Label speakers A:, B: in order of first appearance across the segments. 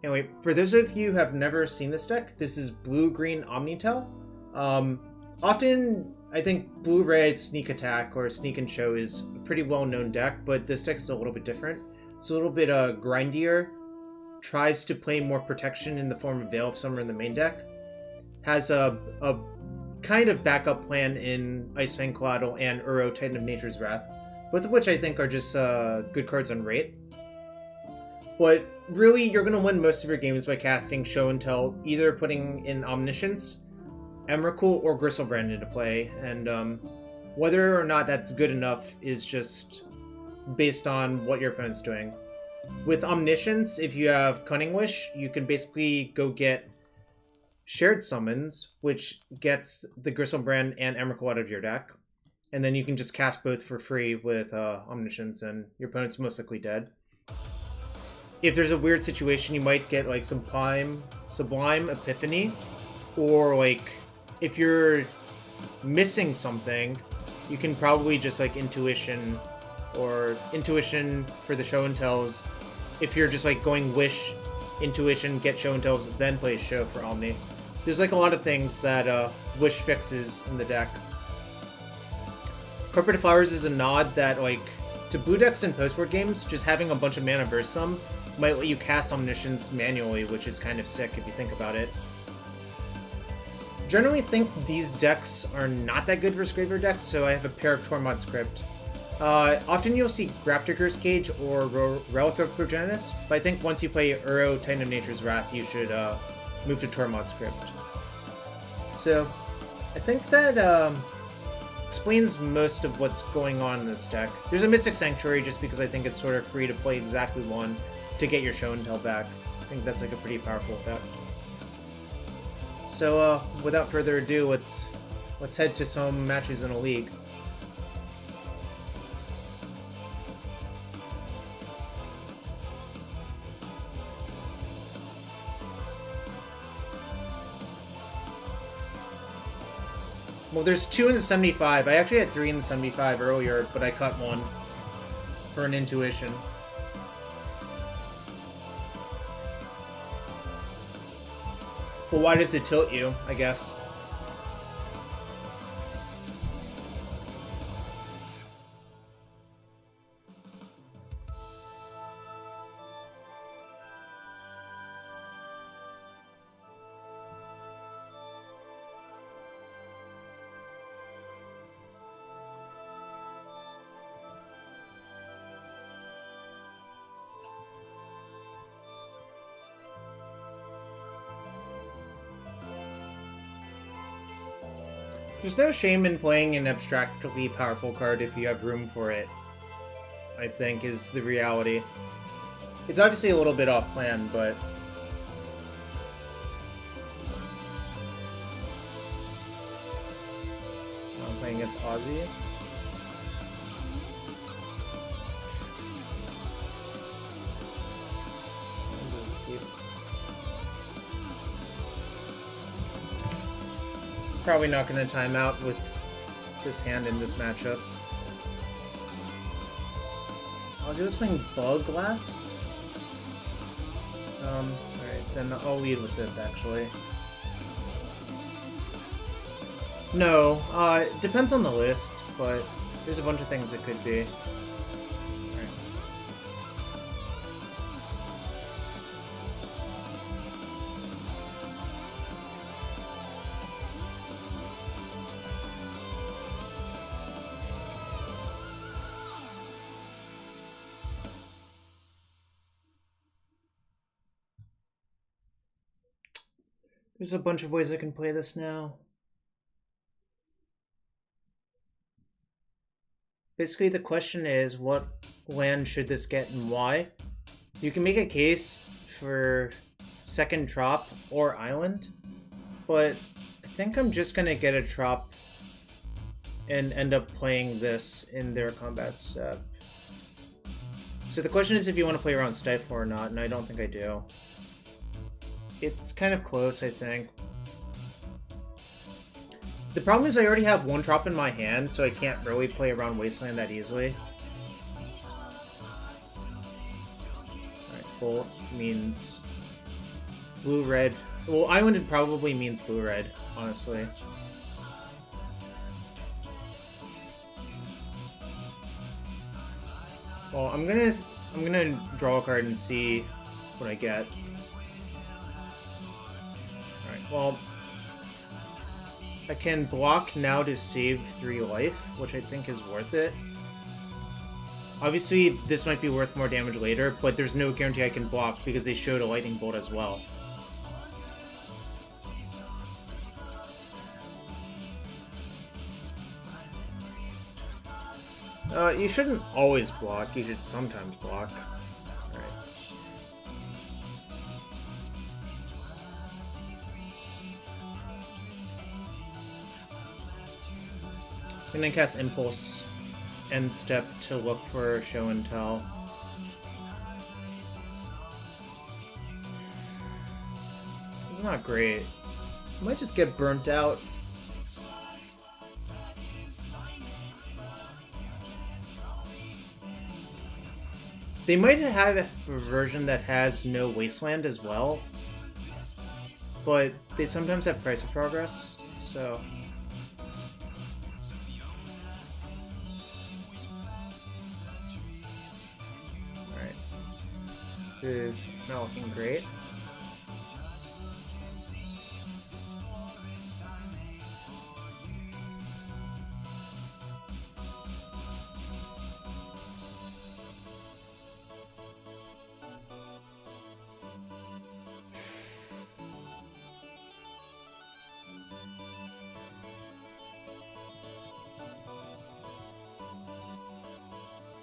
A: Anyway, for those of you who have never seen this deck, this is blue-green OmniTell. Often, I think blue-red Sneak Attack or Sneak and Show is a pretty well-known deck, but this deck is a little bit different. It's a little bit grindier, tries to play more protection in the form of Veil of Summer in the main deck, has a kind of backup plan in Icefang Collateral and Uro Titan of Nature's Wrath, both of which I think are just good cards on rate. But really, you're going to win most of your games by casting Show and Tell, either putting in Omniscience, Emrakul, or Griselbrand into play, and whether or not that's good enough is just based on what your opponent's doing. With Omniscience, if you have Cunning Wish, you can basically go get Shared Summons, which gets the Griselbrand and Emrakul out of your deck, and then you can just cast both for free with Omniscience, and your opponent's most likely dead. If there's a weird situation, you might get like some Sublime Epiphany, or like if you're missing something, you can probably just like Intuition for the Show and Tells. If you're just like going Wish, Intuition, get Show and Tells, then play Show for Omni. There's like a lot of things that Wish fixes in the deck. Carpet of Flowers is a nod that like to blue decks and postboard games, just having a bunch of mana versus them might let you cast Omniscience manually, which is kind of sick if you think about it. Generally think these decks are not that good versus graveyard decks, so I have a pair of Tormod script. Often you'll see Grafdigger's Cage or Relic of Progenitus, but I think once you play Uro Titan of Nature's Wrath, you should move to Tormod script. So, I think that explains most of what's going on in this deck. There's a Mystic Sanctuary just because I think it's sort of free to play exactly one to get your Show and Tell back. I think that's like a pretty powerful effect. So, without further ado, let's head to some matches in a league. Well, there's 2 in the 75. I actually had 3 in the 75 earlier, but I cut 1 for an Intuition. Well, why does it tilt you, I guess? There's no shame in playing an abstractly powerful card if you have room for it, I think, is the reality. It's obviously a little bit off plan, but I'm playing against Ozzy. Probably not going to time out with this hand in this matchup. Ozzy was playing Bug last? Alright, then I'll lead with this, actually. No, it depends on the list, but there's a bunch of things it could be. Alright. There's a bunch of ways I can play this now. Basically, the question is, what land should this get and why? You can make a case for second Trop or Island, but I think I'm just gonna get a Trop and end up playing this in their combat step. So the question is if you want to play around Stifle or not, and I don't think I do. It's kind of close, I think. The problem is I already have 1 Trop in my hand, so I can't really play around Wasteland that easily. Alright, full means Blue-red. Well, islanded probably means blue-red, honestly. Well, I'm gonna draw a card and see what I get. Alright, well, I can block now to save 3 life, which I think is worth it. Obviously, this might be worth more damage later, but there's no guarantee I can block because they showed a lightning bolt as well. You shouldn't always block, you should sometimes block. Alright. And then cast Impulse end step to look for Show and Tell. It's not great. I might just get burnt out. They might have a version that has no Wasteland as well, but they sometimes have Price of Progress, so... Alright. This is not looking great.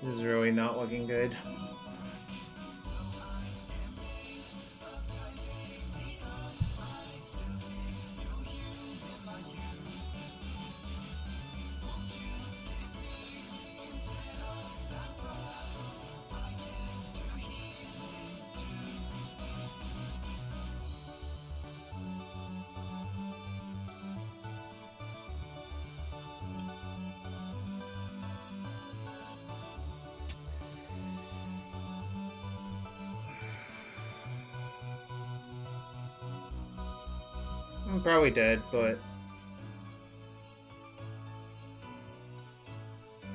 A: This is really not looking good. I'm probably dead, but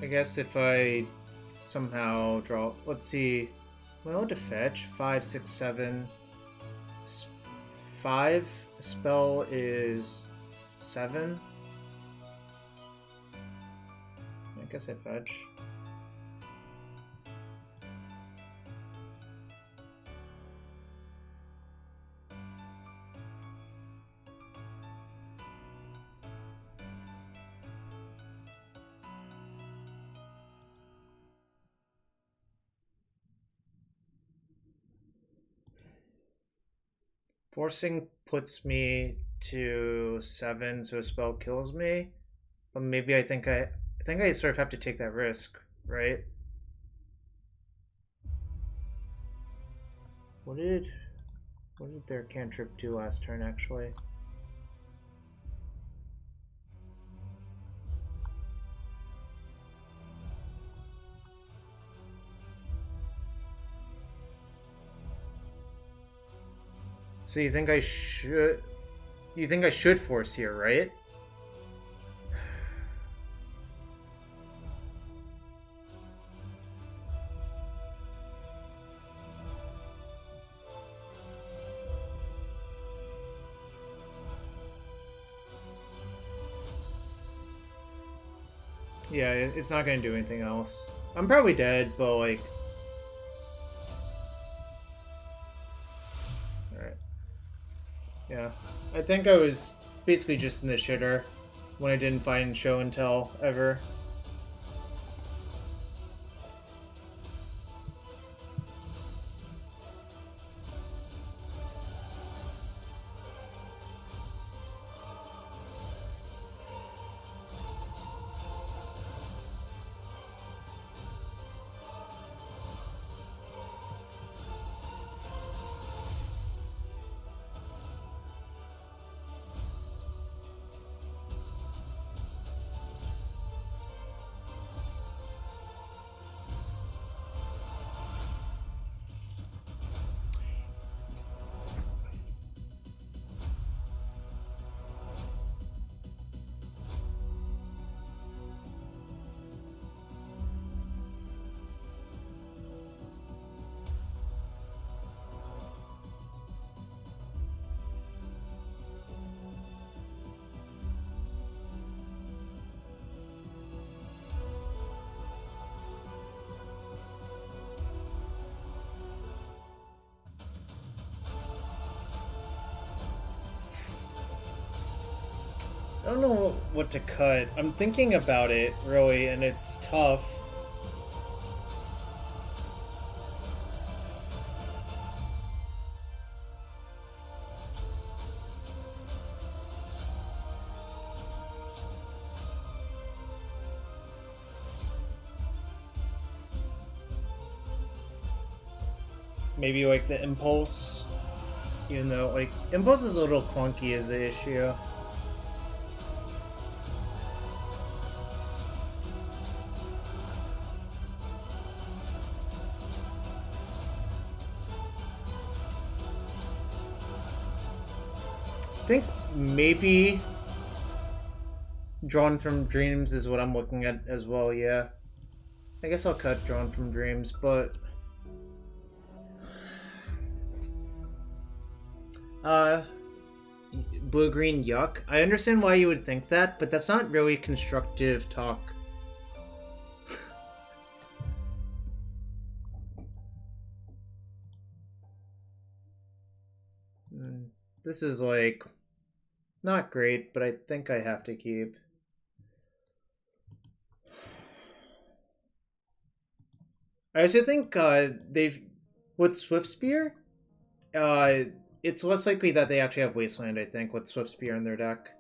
A: I guess if I somehow draw, let's see, well, to fetch 5, 6, 7, 5. Spell is 7. I guess I fetch. Forcing puts me to 7, so a spell kills me. But maybe I think I sort of have to take that risk, right? What did their cantrip do last turn, actually? So you think I should force here, right? Yeah, it's not gonna do anything else. I'm probably dead, but like... Alright. Yeah. I think I was basically just in the shitter when I didn't find Show and Tell ever. I don't know what to cut. I'm thinking about it, really, and it's tough. Maybe like the impulse, even though like impulse is a little clunky is the issue. I think maybe Drawn from Dreams is what I'm looking at as well, yeah. I guess I'll cut Drawn from Dreams, but blue-green yuck. I understand why you would think that, but that's not really constructive talk. This is like not great, but I think I have to keep. I also think they've with Swift Spear, it's less likely that they actually have Wasteland, I think, with Swift Spear in their deck.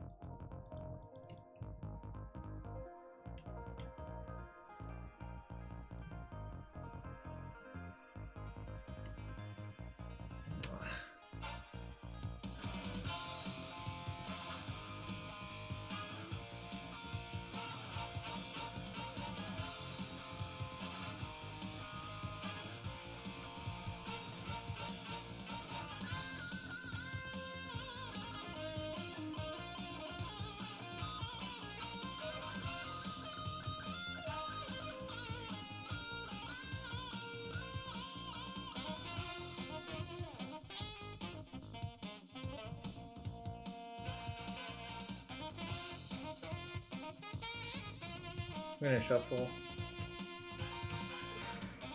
A: I'm gonna shuffle.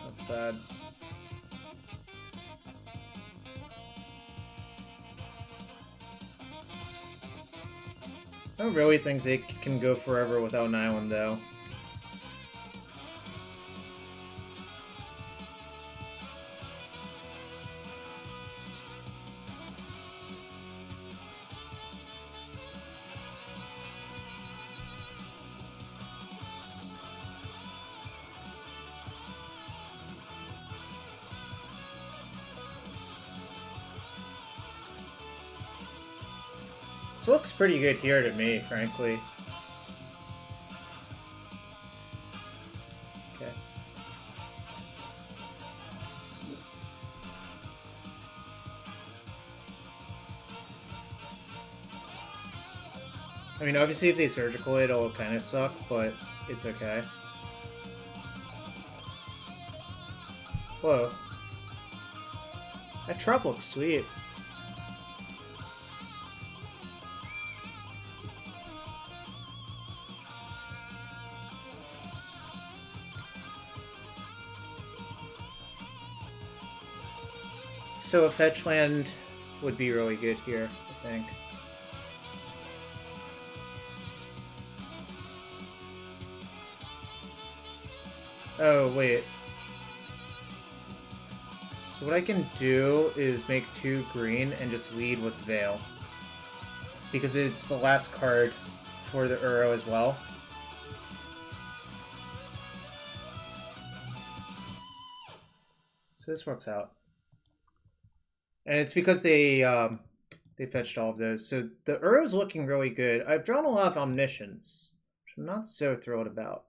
A: That's bad. I don't really think they can go forever without an island, though. This looks pretty good here to me, frankly. Okay. I mean, obviously if they surgical it, it'll kind of suck, but it's okay. Whoa. That trap looks sweet. So a fetch land would be really good here, I think. Oh, wait. So what I can do is make 2 green and just lead with Veil. Because it's the last card for the Uro as well. So this works out. And it's because they fetched all of those. So the Uro's looking really good. I've drawn a lot of Omniscience, which I'm not so thrilled about.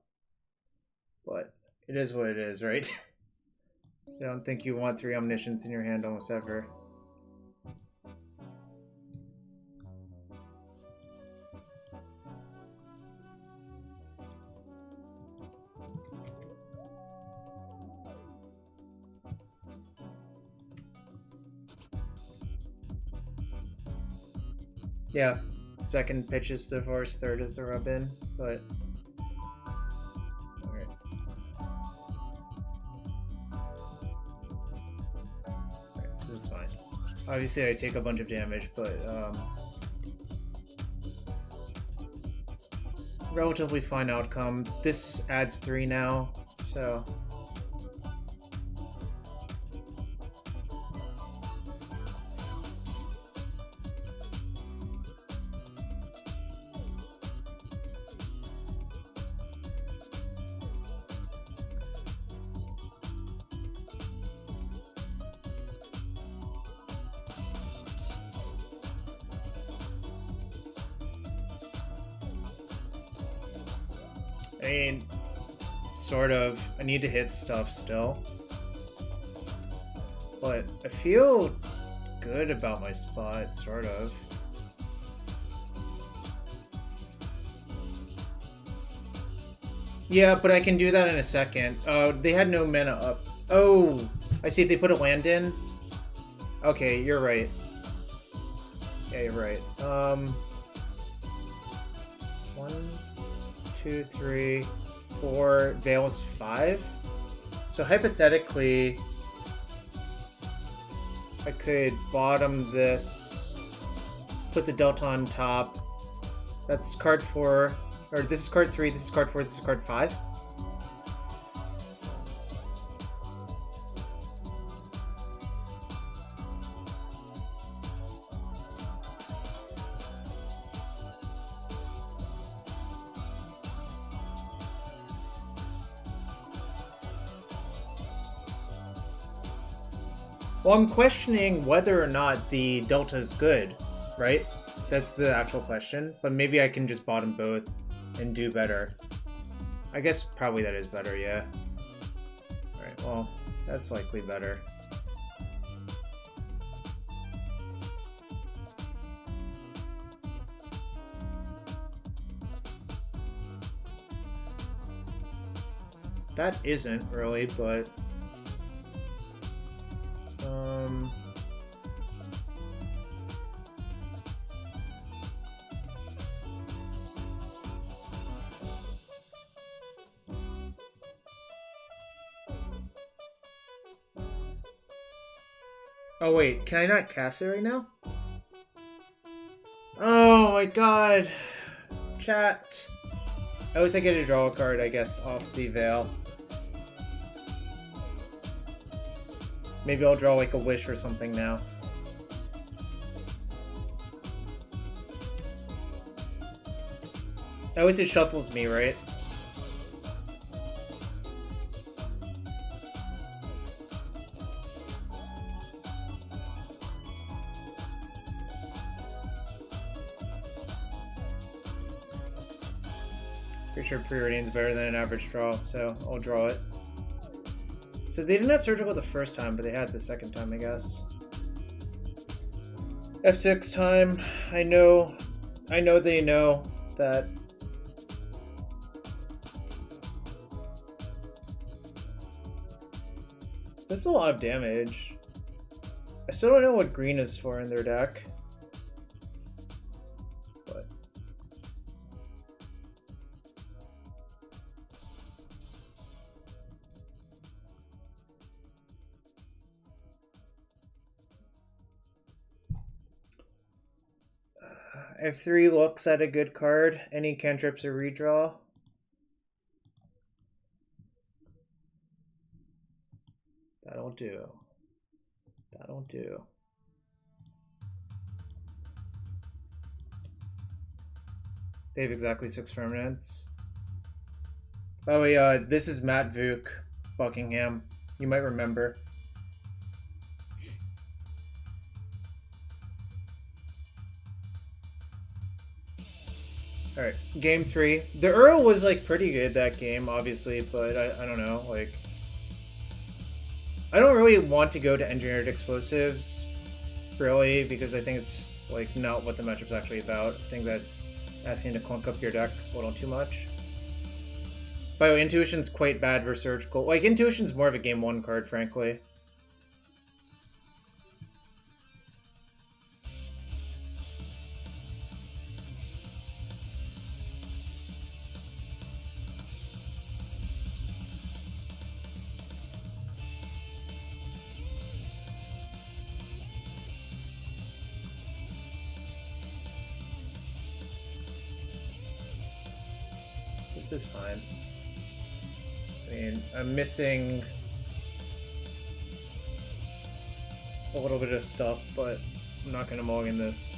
A: But it is what it is, right? I don't think you want 3 Omniscience in your hand almost ever. Yeah, second pitch is the force, third is the rub in, but alright. Alright, this is fine. Obviously I take a bunch of damage, but relatively fine outcome. This adds 3 now, so... I mean, sort of. I need to hit stuff still. But I feel good about my spot, sort of. Yeah, but I can do that in a second. Oh, they had no mana up. Oh, I see if they put a land in. Okay, you're right. Yeah, you're right. 1, 2, 3, 4, Veil's 5. So hypothetically, I could bottom this, put the Delta on top. That's card 4, or this is card 3, this is card 4, this is card 5. Well, I'm questioning whether or not the Delta is good, right? That's the actual question. But maybe I can just bottom both and do better. I guess probably that is better, yeah. Alright, well, that's likely better. That isn't really, but... Oh wait, can I not cast it right now? Oh my god! Chat! At least I get to draw a card, I guess, off the Veil. Maybe I'll draw like a Wish or something now. At least it shuffles me, right? Pretty sure Preordain's better than an average draw, so I'll draw it. So they didn't have Surgical the first time, but they had the second time, I guess. F6 time. I know they know that. This is a lot of damage. I still don't know what green is for in their deck. But I have 3 looks at a good card. Any cantrips or redraw. That'll do. That'll do. They have exactly 6 permanents. Oh yeah, this is Matt Vuk, Buckingham. You might remember. Alright, game 3. The Earl was like pretty good that game, obviously, but I don't know, like... I don't really want to go to Engineered Explosives, really, because I think it's like not what the matchup's actually about. I think that's asking to clunk up your deck a little too much. By the way, Intuition's quite bad versus Surgical. Like, Intuition's more of a game 1 card, frankly. This is fine. I mean, I'm missing a little bit of stuff, but I'm not going to mulligan this.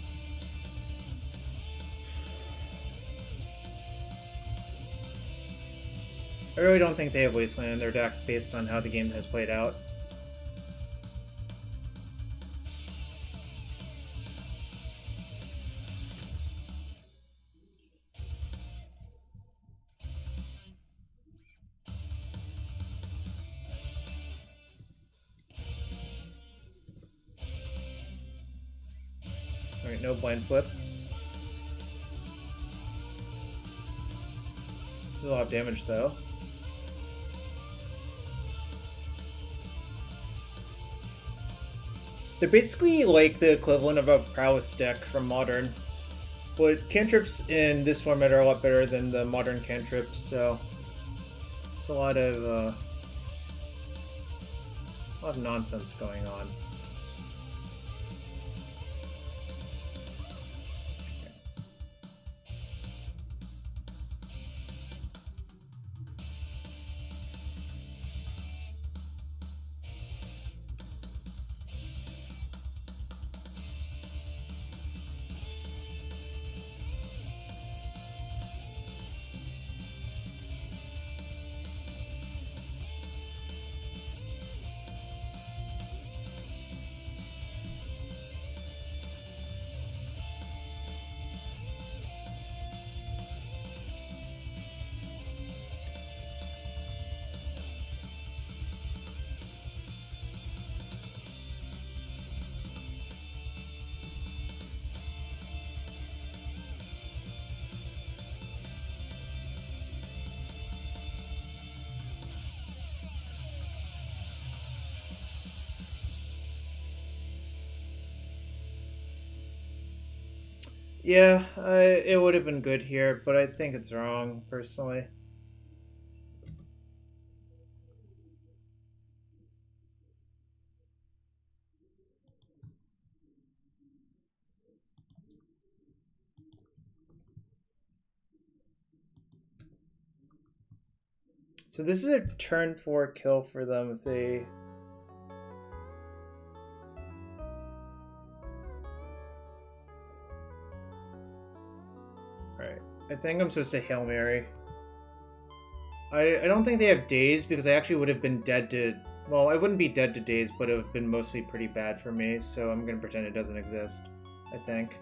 A: I really don't think they have Wasteland in their deck based on how the game has played out. Alright, no blind flip. This is a lot of damage though. They're basically like the equivalent of a prowess deck from Modern. But cantrips in this format are a lot better than the Modern cantrips, so there's a lot of nonsense going on. Yeah, it would have been good here, but I think it's wrong, personally. So this is a turn 4 kill for them if they... Alright, I think I'm supposed to Hail Mary. I don't think they have Daze because I actually would have been dead to... Well, I wouldn't be dead to Daze, but it would have been mostly pretty bad for me, so I'm going to pretend it doesn't exist, I think.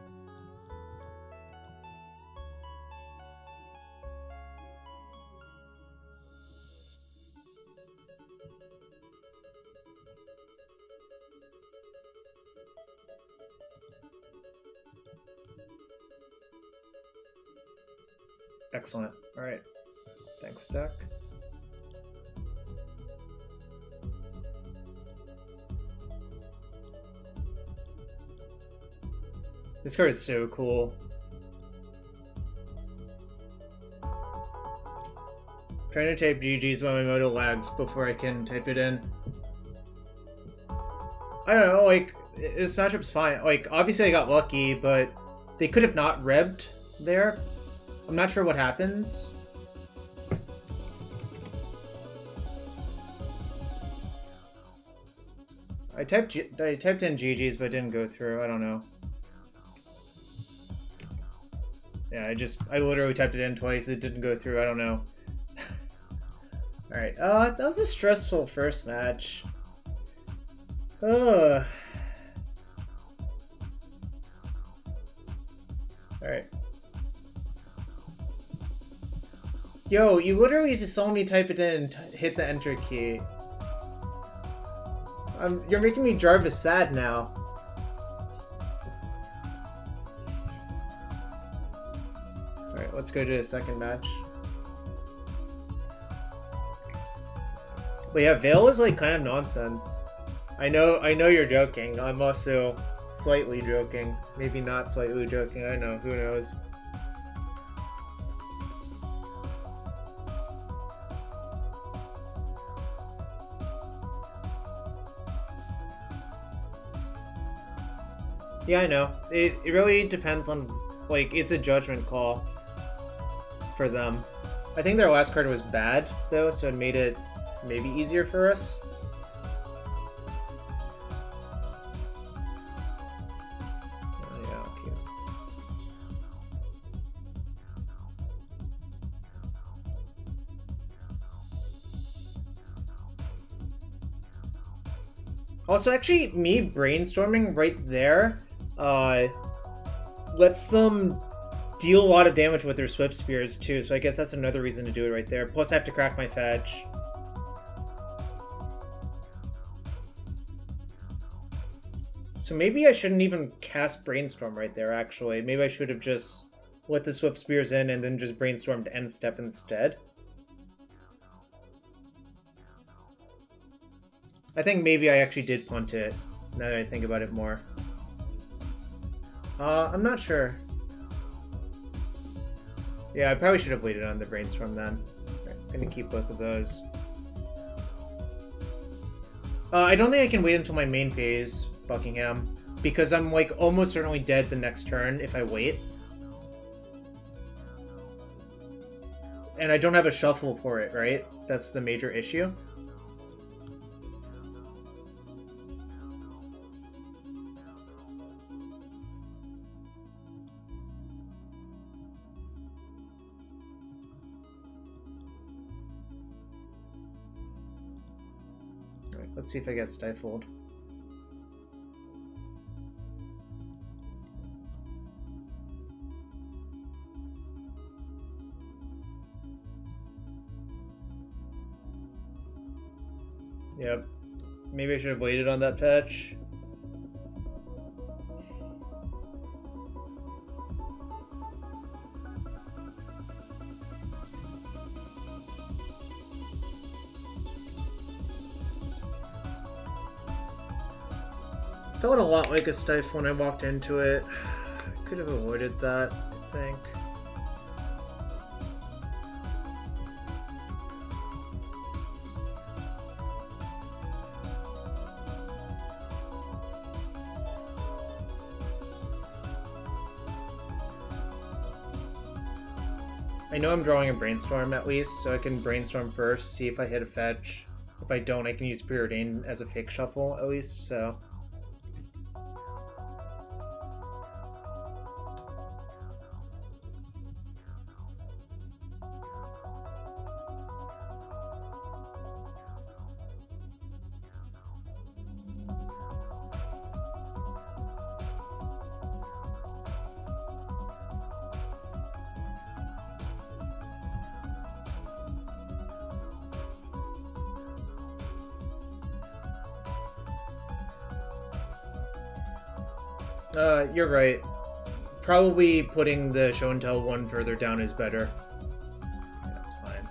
A: Excellent. Alright. Thanks, Duck. This card is so cool. Trying to type GG's when my moto lags before I can type it in. I don't know, like, this matchup's fine. Like, obviously I got lucky, but they could have not rebbed there. I'm not sure what happens. I typed in GG's, but it didn't go through. I don't know. Yeah, I literally typed it in twice. It didn't go through. I don't know. Alright, that was a stressful first match. Ugh. Alright. Yo, you literally just saw me type it in and hit the enter key. You're making me Jarvis sad now. Alright, let's go to the second match. But yeah, Veil is like kind of nonsense. I know you're joking. I'm also slightly joking. Maybe not slightly joking. I don't know. Who knows? Yeah, I know. It really depends on, like, it's a judgment call for them. I think their last card was bad, though, so it made it maybe easier for us. Oh, yeah, okay. Also, actually, me brainstorming right there lets them deal a lot of damage with their Swift Spears, too, so I guess that's another reason to do it right there. Plus, I have to crack my fetch. So maybe I shouldn't even cast Brainstorm right there, actually. Maybe I should have just let the Swift Spears in and then just Brainstormed end step instead. I think maybe I actually did punt it, now that I think about it more. I'm not sure. Yeah, I probably should have waited on the Brainstorm then. Right, I'm gonna keep both of those. I don't think I can wait until my main phase, Buckingham, because I'm like almost certainly dead the next turn if I wait. And I don't have a shuffle for it, right? That's the major issue. Let's see if I get stifled. Yep. Maybe I should have waited on that fetch. Felt a lot like a stifle when I walked into it. I could have avoided that, I think. I know I'm drawing a Brainstorm at least, so I can Brainstorm first, see if I hit a fetch. If I don't, I can use Preordain as a fake shuffle at least, so... You're right. Probably putting the show and tell one further down is better. That's fine.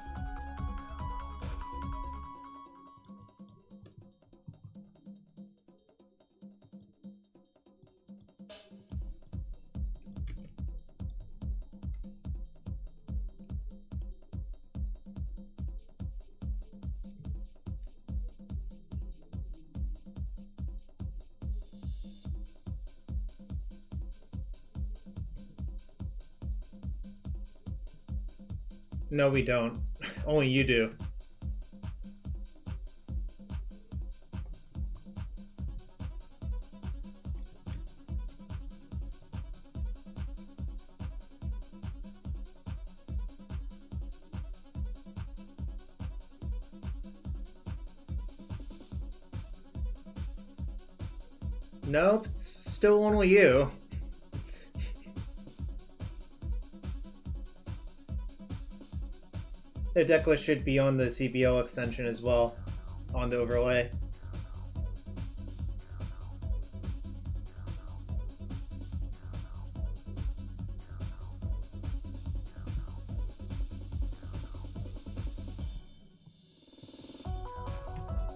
A: No, we don't. Only you do. Nope, it's still only you. The decklist should be on the CBL extension as well, on the overlay.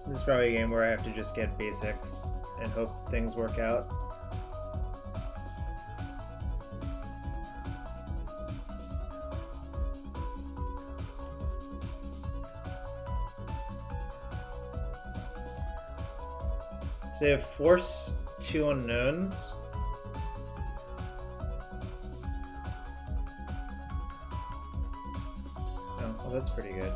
A: This is probably a game where I have to just get basics and hope things work out. So they have force 2 unknowns. Oh, Oh, that's pretty good.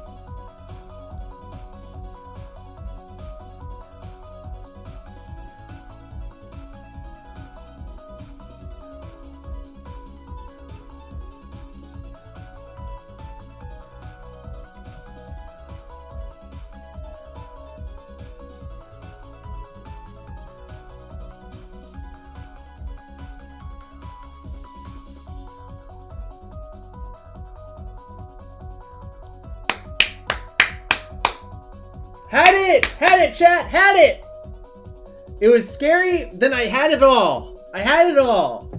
A: Had it, chat! Had it! It was scary, then I had it all. I had it all.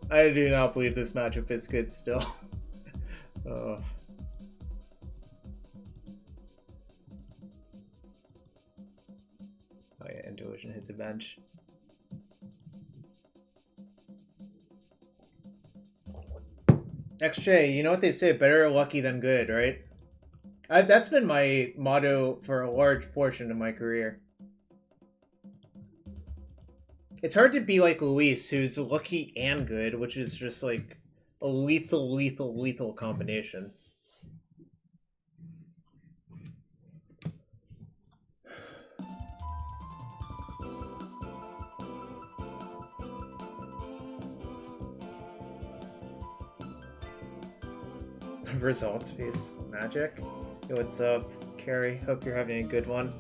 A: I do not believe this matchup is good still. Oh. Oh yeah, Intuition hit the bench. XJ, you know what they say, better lucky than good, right? That's been my motto for a large portion of my career. It's hard to be like Luis, who's lucky and good, which is just like a lethal combination. Results face magic. Yo, what's up, Carrie? Hope you're having a good one.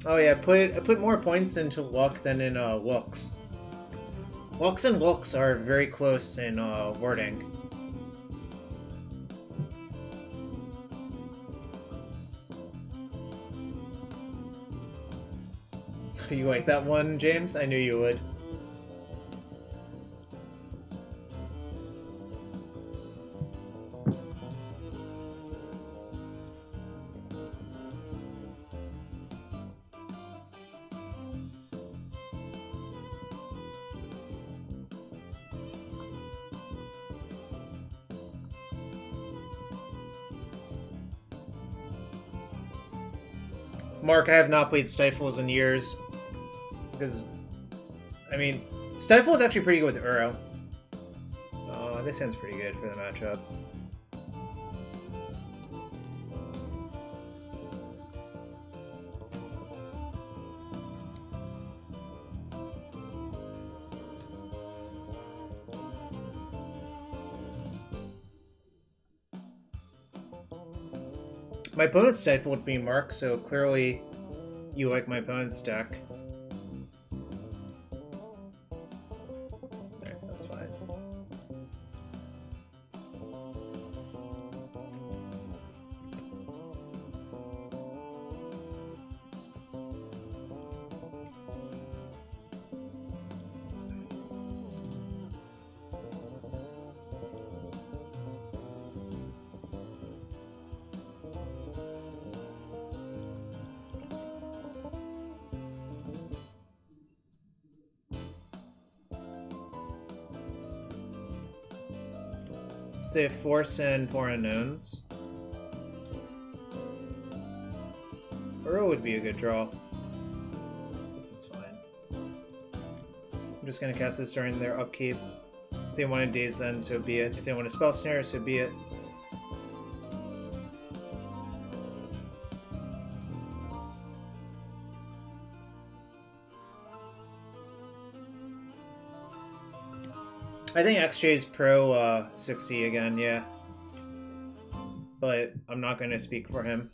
A: Oh yeah, I put more points into luck than in looks. Looks and looks are very close in wording. You like that one, James? I knew you would. Mark, I have not played Stifles in years. Because, I mean, Stifle is actually pretty good with Uro. This hand's pretty good for the matchup. My opponent's stifled me, Mark, so clearly you like my opponent's deck. There, that's fine. Say force and 4 unknowns. Uro would be a good draw. It's fine. I'm just gonna cast this during their upkeep. If they want to daze, then so be it. If they want to spell snare, so be it. I think XJ is pro 60 again, yeah. But I'm not going to speak for him.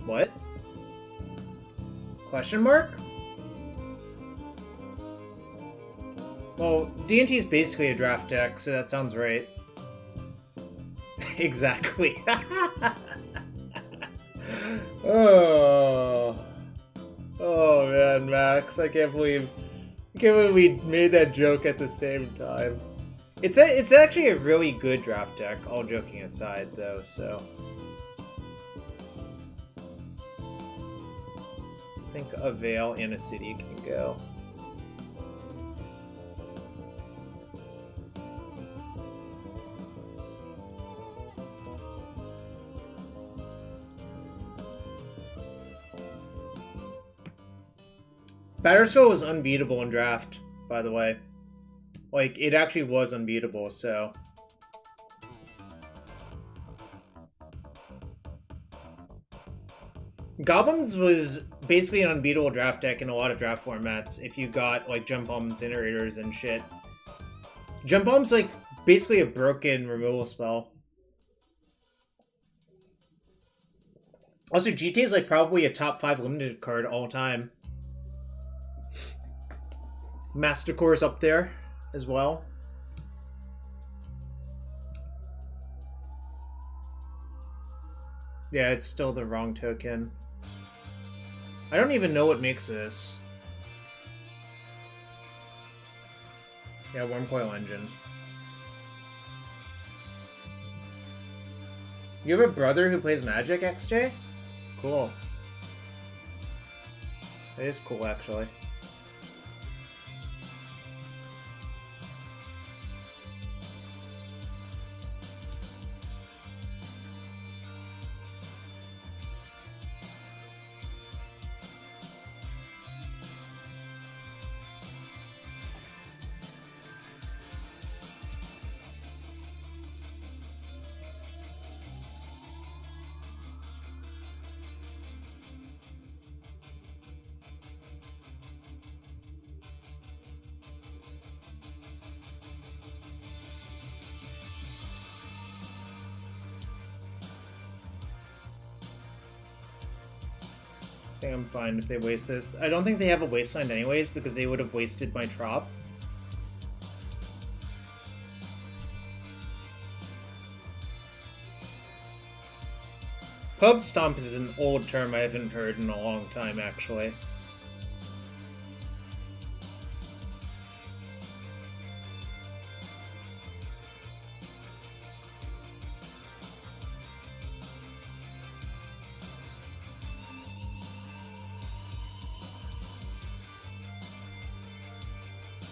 A: What? Question mark? Well, D&T is basically a draft deck, so that sounds right. Exactly. Oh man, Max, I can't believe can't believe we made that joke at the same time. It's actually a really good draft deck, all joking aside, though, so... I think a Veil and a City can go. Batterskull was unbeatable in draft, by the way. Like, it actually was unbeatable, so... Goblins was basically an unbeatable draft deck in a lot of draft formats if you got, like, Jump Bomb Incinerators and shit. Jump Bomb's, like, basically a broken removal spell. Also, GT is, like, probably a top 5 limited card all time. Mastercore's up there as well. Yeah, it's still the wrong token. I don't even know what makes this. Yeah, Wormcoil Engine. You have a brother who plays Magic, XJ? Cool. That is cool, actually. I think I'm fine if they waste this. I don't think they have a wasteland anyways, because they would have wasted my Trop. Pub Stomp is an old term I haven't heard in a long time, actually.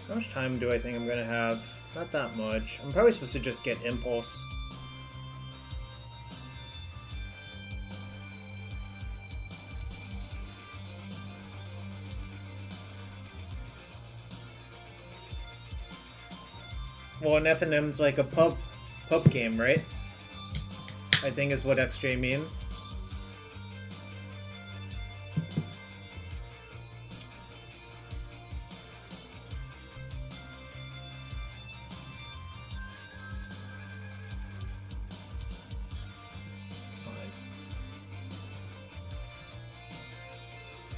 A: How much time do I think I'm gonna have? Not that much. I'm probably supposed to just get Impulse. Well, an F&M's like a pub game, right? I think is what XJ means.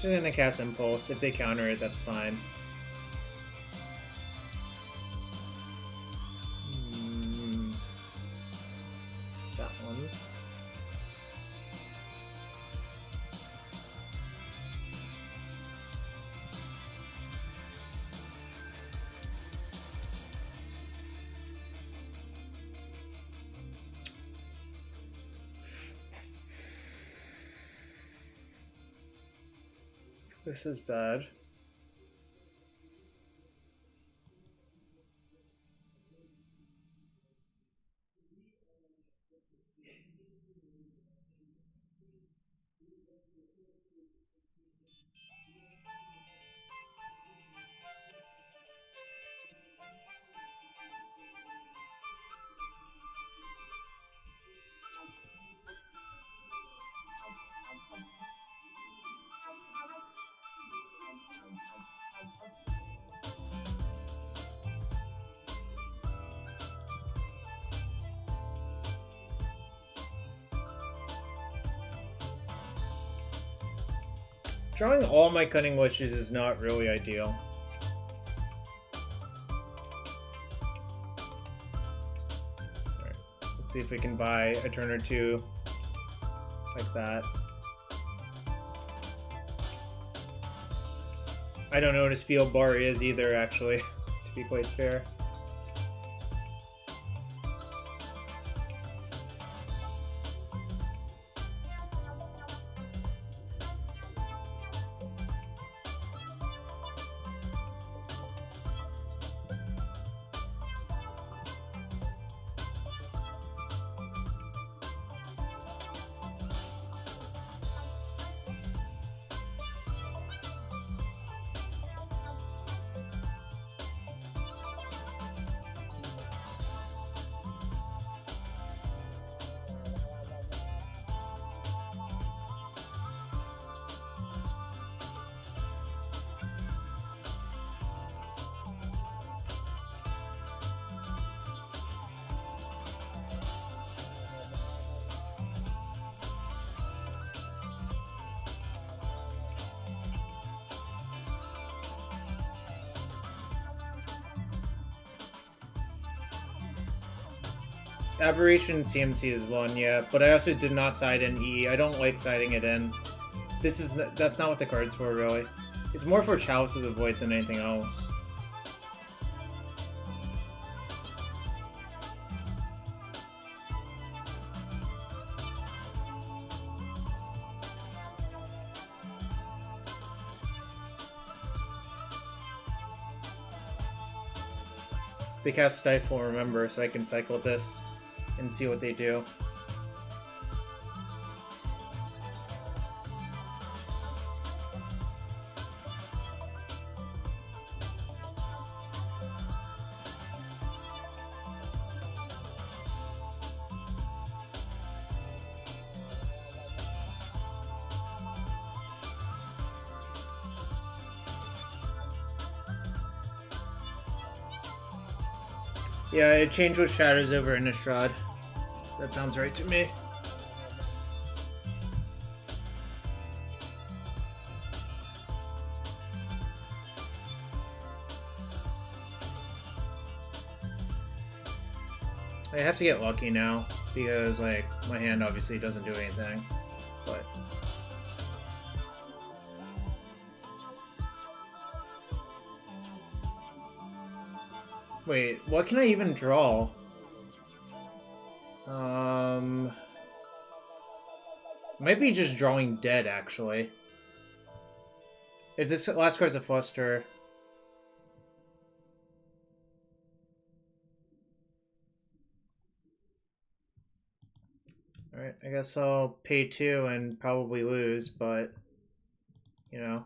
A: Just gonna cast Impulse. If they counter it, that's fine. That one. This is bad. Drawing all my Cunning Wishes is not really ideal. Alright, let's see if we can buy a turn or two like that. I don't know what a spiel bar is either, actually, to be quite fair. Aberration CMC is one, yeah, but I also did not side in E. I don't like siding it in. That's not what the card's for, really. It's more for Chalice of the Void than anything else. They cast Stifle, remember, so I can cycle this and see what they do. Yeah, it changed with Shadows over Innistrad. That sounds right to me. I have to get lucky now, because, like, my hand obviously doesn't do anything, but... Wait, what can I even draw? Might be just drawing dead, actually. If this last card's a fluster... Alright, I guess I'll pay 2 and probably lose, but... You know...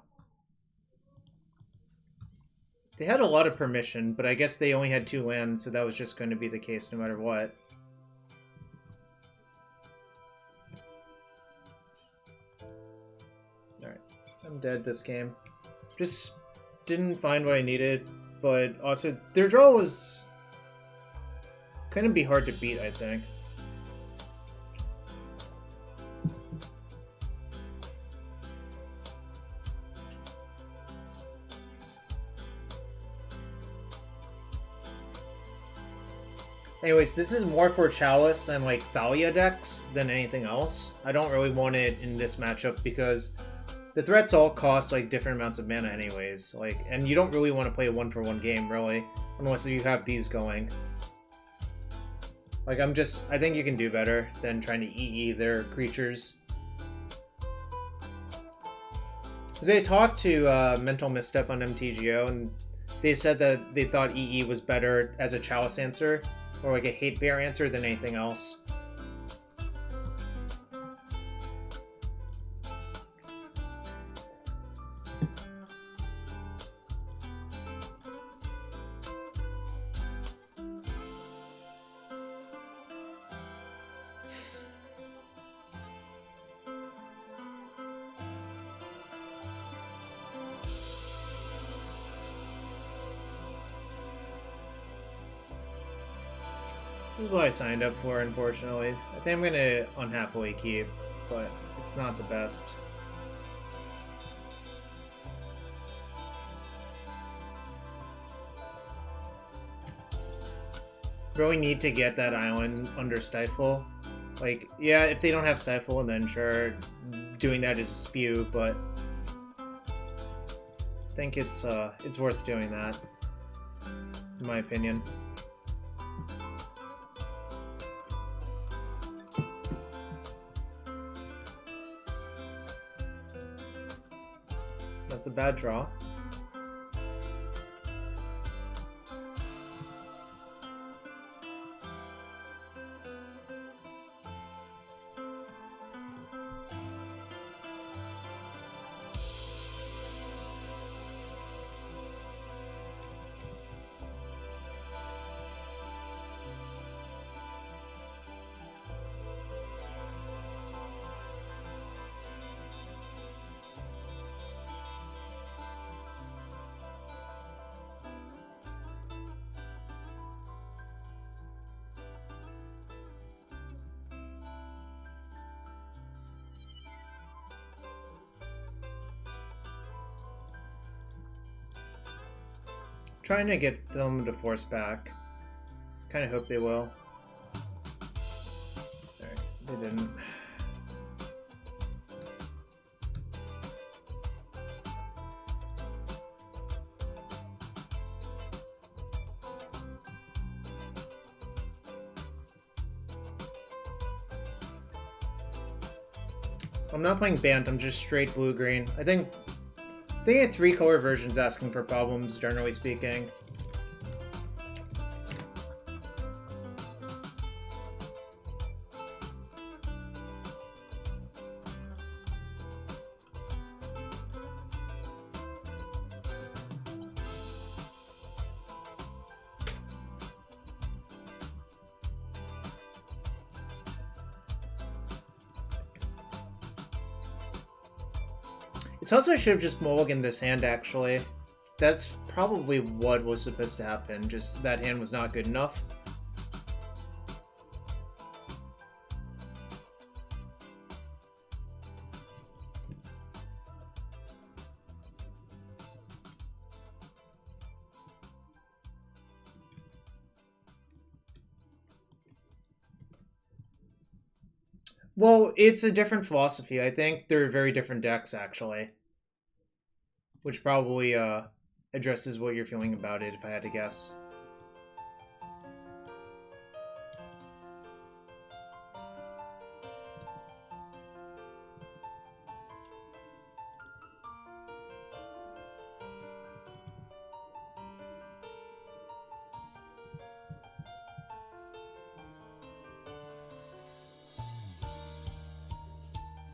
A: They had a lot of permission, but I guess they only had 2 lands, so that was just going to be the case no matter what. Alright, I'm dead this game. Just didn't find what I needed, but also their draw was going to be hard to beat, I think. Anyways, this is more for Chalice and, like, Thalia decks than anything else. I don't really want it in this matchup because the threats all cost, like, different amounts of mana anyways. Like, and you don't really want to play a 1-for-1 game, really, unless you have these going. Like, I think you can do better than trying to EE their creatures. Because I talked to Mental Misstep on MTGO, and they said that they thought EE was better as a Chalice answer, or like a hate bear answer than anything else. This is what I signed up for, unfortunately. I think I'm going to unhappily keep, but it's not the best. Really need to get that island under Stifle. Like, yeah, if they don't have Stifle, then sure, doing that is a spew, but... think it's worth doing that, in my opinion. That's a bad draw. Trying to get them to force back. Kind of hope they will. Alright, they didn't. I'm not playing Bant, I'm just straight blue-green. I think a 3-color version's asking for problems, generally speaking. It's also I should have just mulliganed this hand, actually. That's probably what was supposed to happen, just that hand was not good enough. Well, it's a different philosophy. I think they're very different decks, actually. Which probably addresses what you're feeling about it, if I had to guess.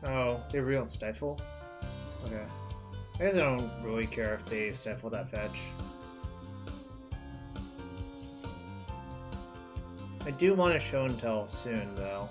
A: Oh, they really don't stifle? Okay. I guess I don't really care if they stifle that fetch. I do want to show and tell soon, though.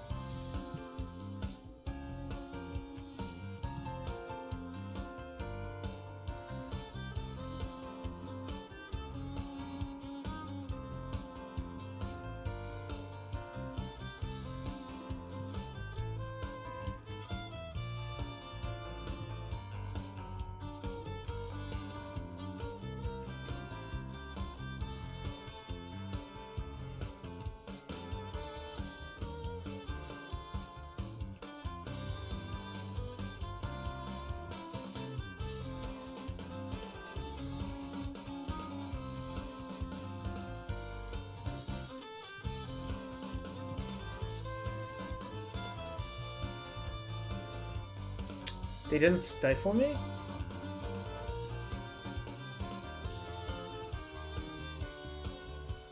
A: They didn't stifle me?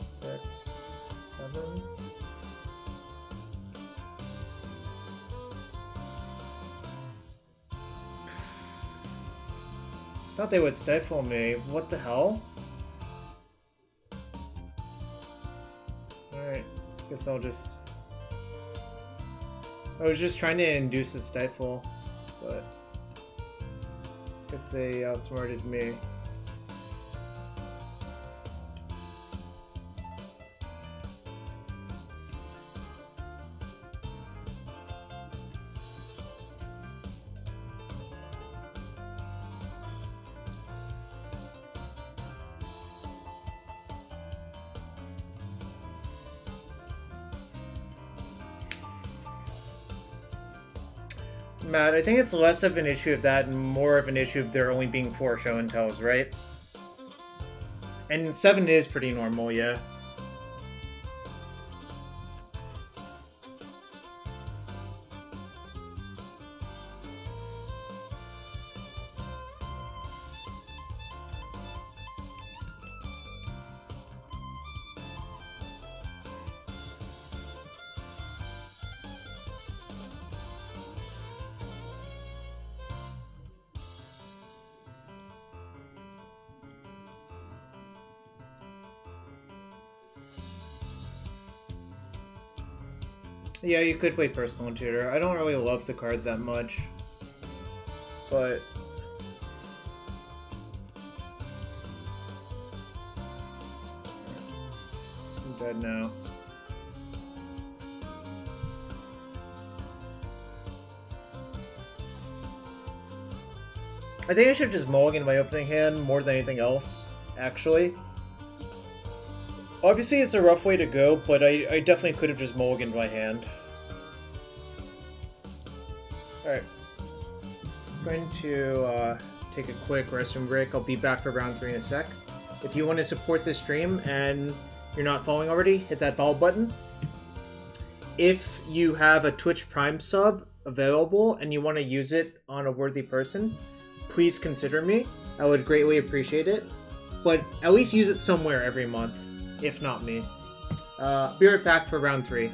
A: Six, 7. Thought they would stifle me. What the hell? Alright, guess I'll just... I was just trying to induce a stifle, but... guess they outsmarted me. Matt, I think it's less of an issue of that and more of an issue of there only being 4 show and tells, right? And 7 is pretty normal, yeah. Yeah, you could play Personal Tutor. I don't really love the card that much. But... I'm dead now. I think I should just mulligan my opening hand more than anything else, actually. Obviously, it's a rough way to go, but I definitely could have just mulliganed my hand. Alright. I'm going to take a quick restroom break. I'll be back for round 3 in a sec. If you want to support this stream and you're not following already, hit that follow button. If you have a Twitch Prime sub available and you want to use it on a worthy person, please consider me. I would greatly appreciate it. But at least use it somewhere every month. If not me. Be right back for round 3.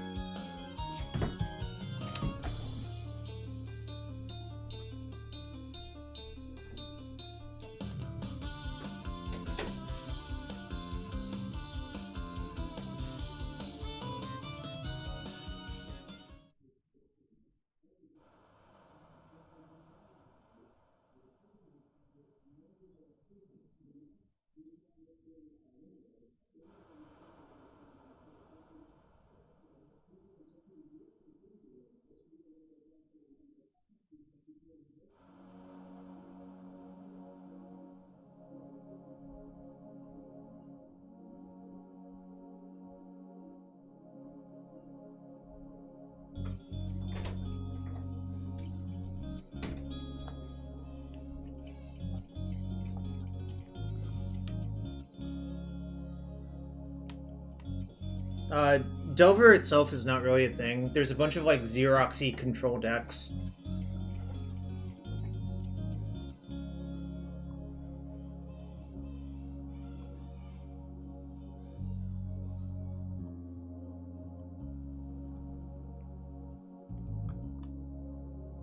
A: Delver itself is not really a thing. There's a bunch of like Xeroxy control decks.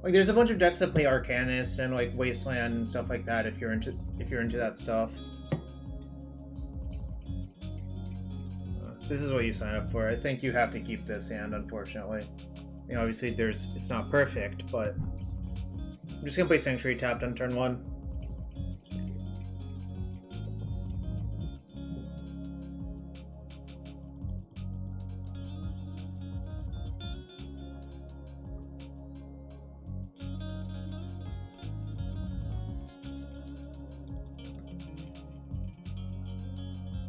A: Like there's a bunch of decks that play Arcanist and like Wasteland and stuff like that if you're into that stuff. This is what you sign up for. I think you have to keep this hand, unfortunately. I mean, obviously, it's not perfect, but I'm just gonna play Sanctuary tapped on turn 1.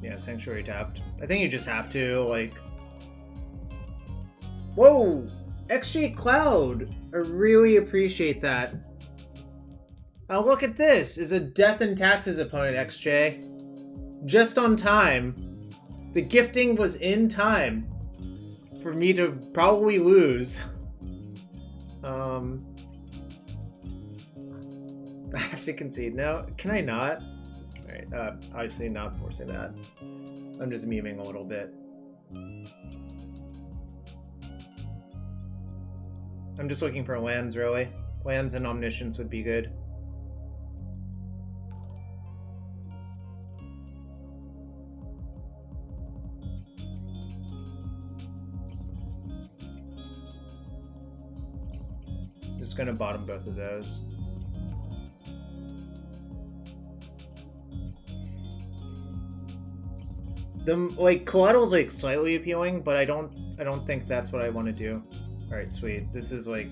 A: Yeah, Sanctuary tapped. I think you just have to, like... Whoa! XJ Cloud! I really appreciate that. Oh, look at this! Is a Death and Taxes opponent, XJ. Just on time. The gifting was in time for me to probably lose. I have to concede now. Can I not? Alright, obviously not forcing that. I'm just memeing a little bit. I'm just looking for lands, really. Lands and Omniscience would be good. Just gonna bottom both of those. The like collateral's like slightly appealing, but I don't think that's what I want to do. All right, sweet. This is like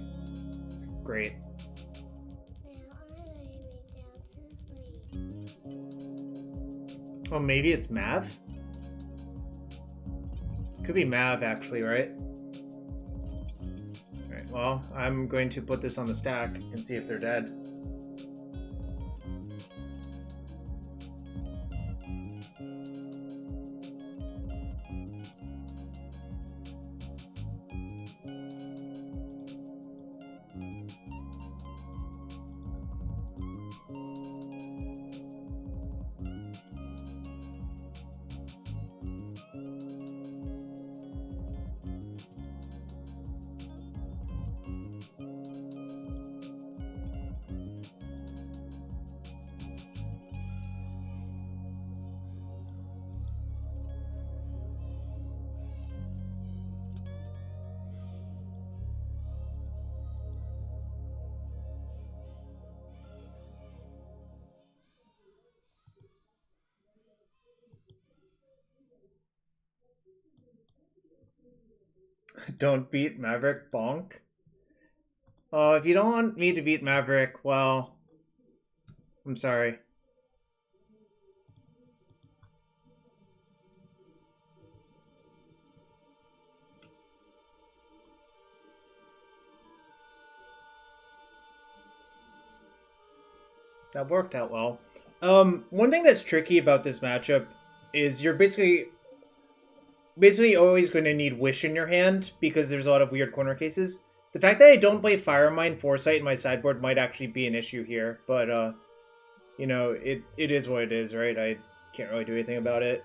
A: great. Oh, maybe it's Mav? Could be Mav actually, right? All right. well, I'm going to put this on the stack and see if they're dead. Don't beat Maverick, bonk. Oh, if you don't want me to beat Maverick, well, I'm sorry. That worked out well. One thing that's tricky about this matchup is you're basically always going to need Wish in your hand because there's a lot of weird corner cases. The fact that I don't play Firemine Foresight in my sideboard might actually be an issue here, but you know, it is what it is, right? I can't really do anything about it.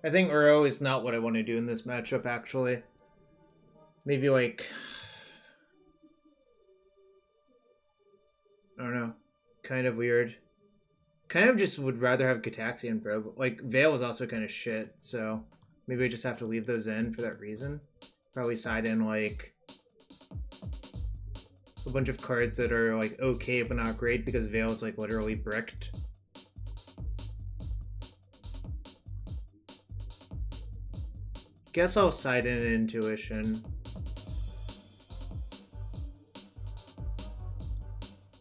A: I think Uro is not what I want to do in this matchup, actually. Maybe, like... I don't know. Kind of weird. Kind of just would rather have Gataxian, bro. But, like, Veil is also kind of shit, so... Maybe I just have to leave those in for that reason. Probably side in, like... a bunch of cards that are, like, okay but not great because Veil is, like, literally bricked. Guess I'll side in Intuition.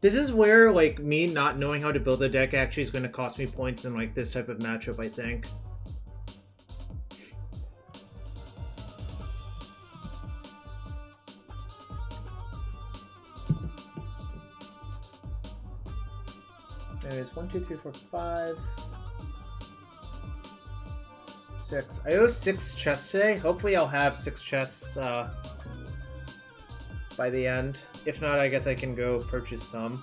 A: This is where, like, me not knowing how to build a deck actually is going to cost me points in, like, this type of matchup, I think. Anyways, 1, 2, 3, 4, 5... 6. I owe 6 chests today. Hopefully I'll have 6 chests by the end. If not, I guess I can go purchase some.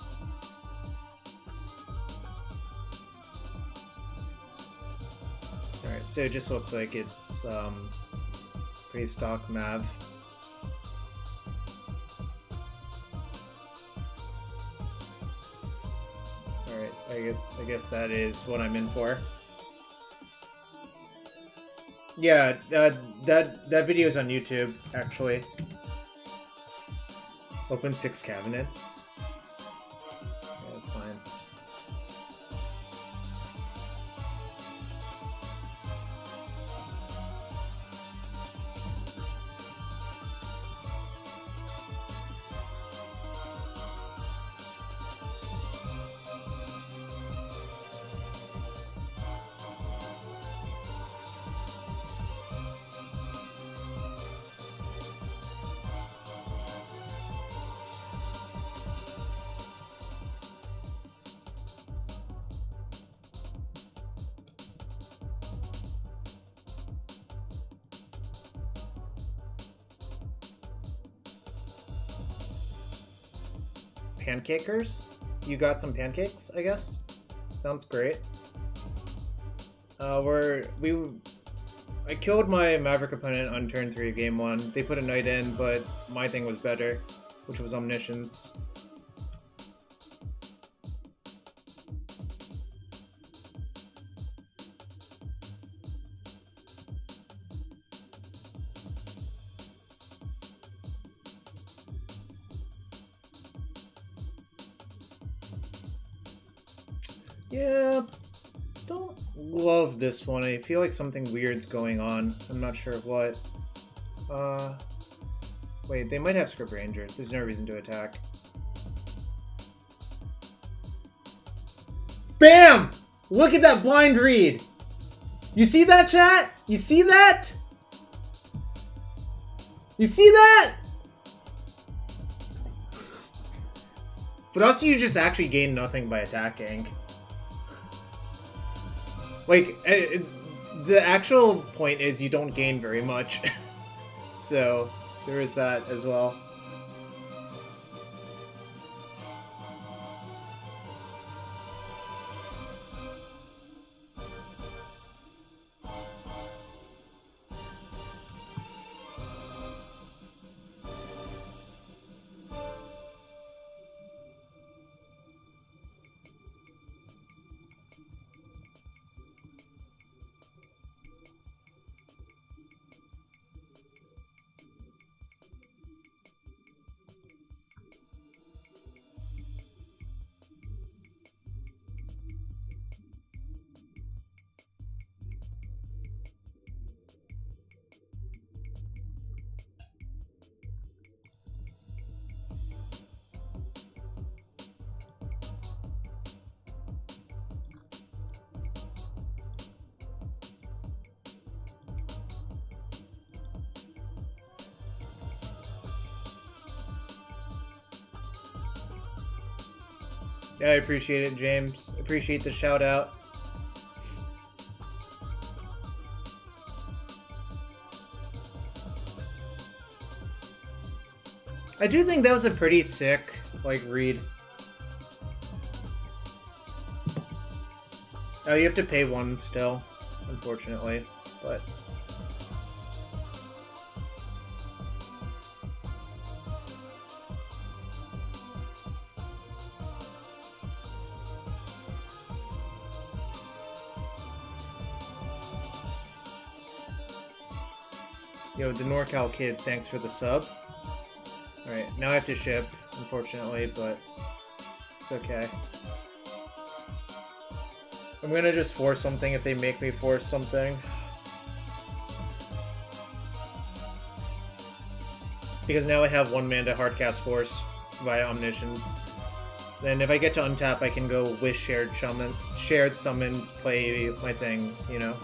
A: Alright, so it just looks like it's pretty stock Mav. Alright, I guess that is what I'm in for. Yeah, that video is on YouTube, actually. Open 6 cabinets. Yeah, that's fine. Pancakers? You got some pancakes, I guess? Sounds great. I killed my Maverick opponent on turn 3 of game 1. They put a knight in, but my thing was better, which was Omniscience. Yeah, don't love this one. I feel like something weird's going on. I'm not sure what. Wait, they might have Script Ranger. There's no reason to attack. Bam! Look at that blind read. You see that, chat? You see that? You see that? But also you just actually gain nothing by attacking. Like, the actual point is you don't gain very much. So, there is that as well. Yeah, I appreciate it, James. Appreciate the shout out. I do think that was a pretty sick, like, read. Oh, you have to pay one still, unfortunately, but... Yo, the NorCal kid, thanks for the sub. Alright, now I have to ship, unfortunately, but it's okay. I'm gonna just force something if they make me force something. Because now I have one mana to hardcast force via Omniscience. Then if I get to untap, I can go with shared summons, play my things, you know?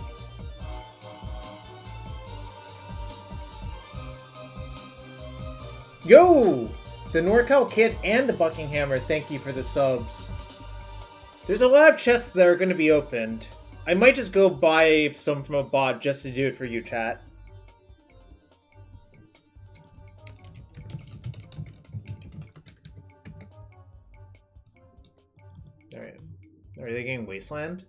A: Yo! The NorCal Kid and the Buckinghammer, thank you for the subs. There's a lot of chests that are going to be opened. I might just go buy some from a bot just to do it for you, chat. Alright. Are they getting Wasteland?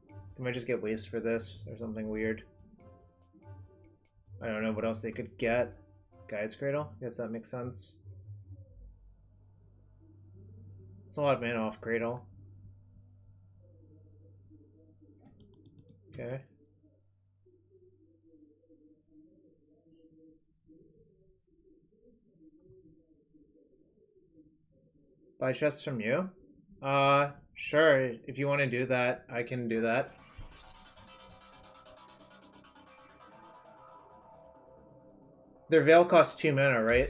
A: I might just get Waste for this, or something weird. I don't know what else they could get. Guy's Cradle? I guess that makes sense. It's a lot of mana off Cradle. Okay. Buy chests from you? Sure. If you want to do that, I can do that. Their Veil costs 2 mana, right?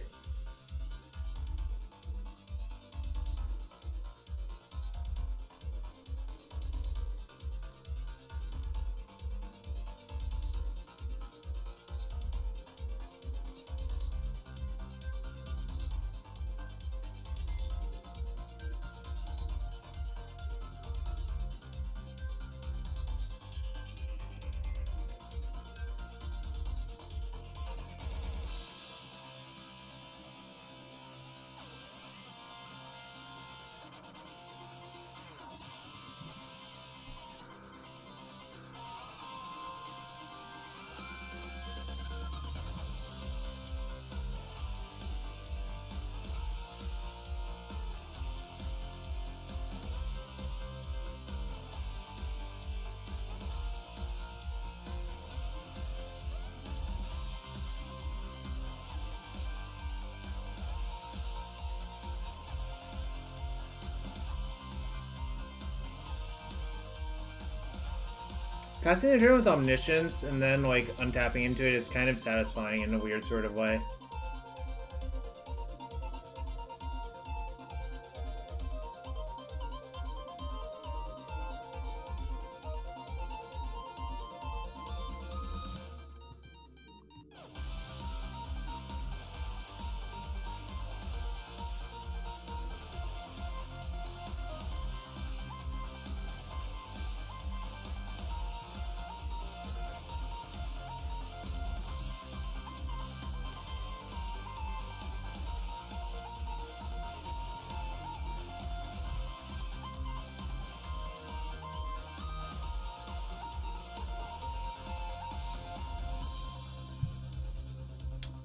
A: Passing the turn with Omniscience and then, like, untapping into it is kind of satisfying in a weird sort of way.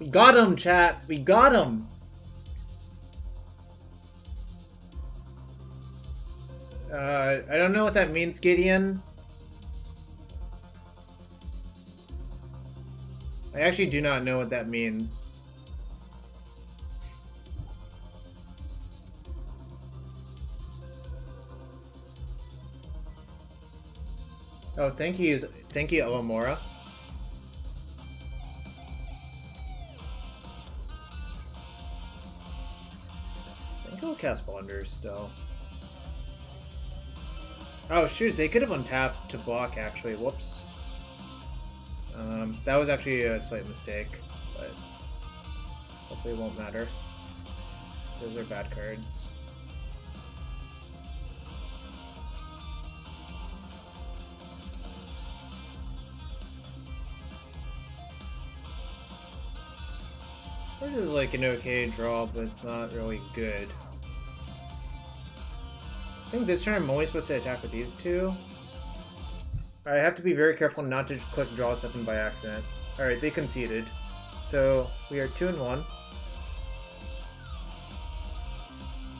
A: We got him, chat. We got him. I don't know what that means, Gideon. I actually do not know what that means. Oh, thank you, Elamora. I think I'll cast Blunders still. Oh shoot, they could have untapped to block actually. Whoops. That was actually a slight mistake, but hopefully it won't matter. Those are bad cards. This is like an okay draw, but it's not really good. I think this turn I'm only supposed to attack with these two. I have to be very careful not to click draw something by accident. Alright, they conceded. So we are 2-1.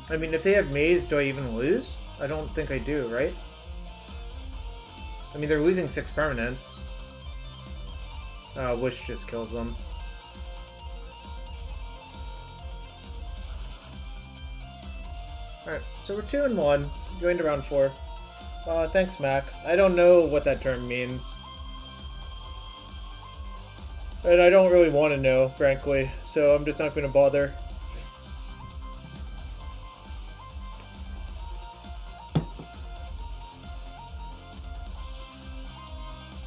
A: I mean, if they have Maze, do I even lose? I don't think I do, right? I mean, they're losing 6 permanents. Wish just kills them. Alright, so we're 2-1, going to round 4. Thanks, Max. I don't know what that term means. And I don't really want to know, frankly, so I'm just not going to bother.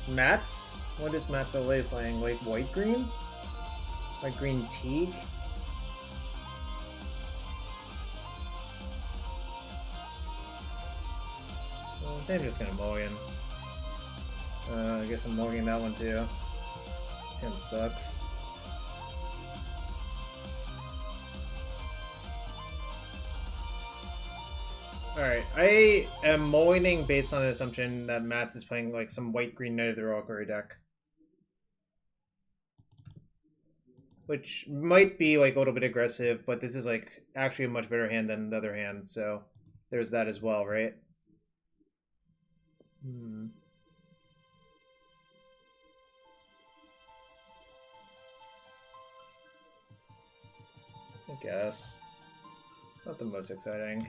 A: Mats? What is Mats Olay playing? Like white-green? Like green Teague? I'm just gonna mulligan. I guess I'm mulliganing that one too. This hand sucks. Alright, I am mulliganing based on the assumption that Mats is playing like some white-green Knight of the Reliquary deck. Which might be like a little bit aggressive, but this is like actually a much better hand than the other hand, so there's that as well, right? I guess. It's not the most exciting.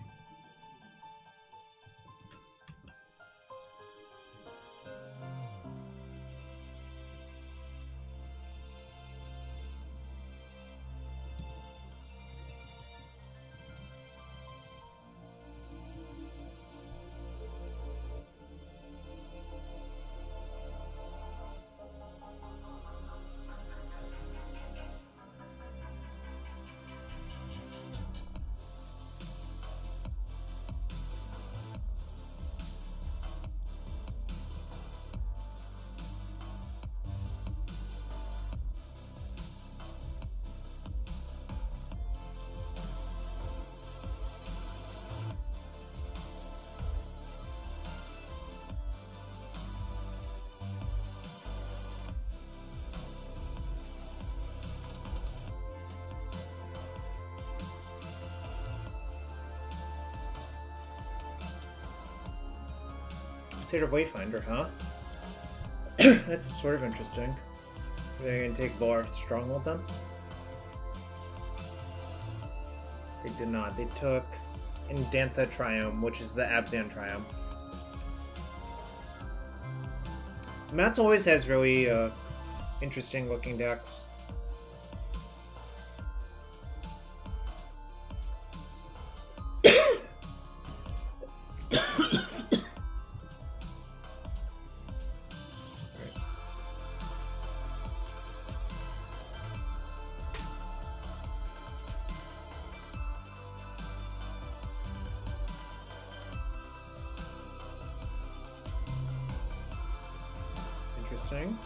A: State of Wayfinder, huh? That's sort of interesting. They're gonna take Bolar Strong with them? They did not. They took Indantha Triome, which is the Abzan Triome. Mats always has really interesting looking decks. Interesting.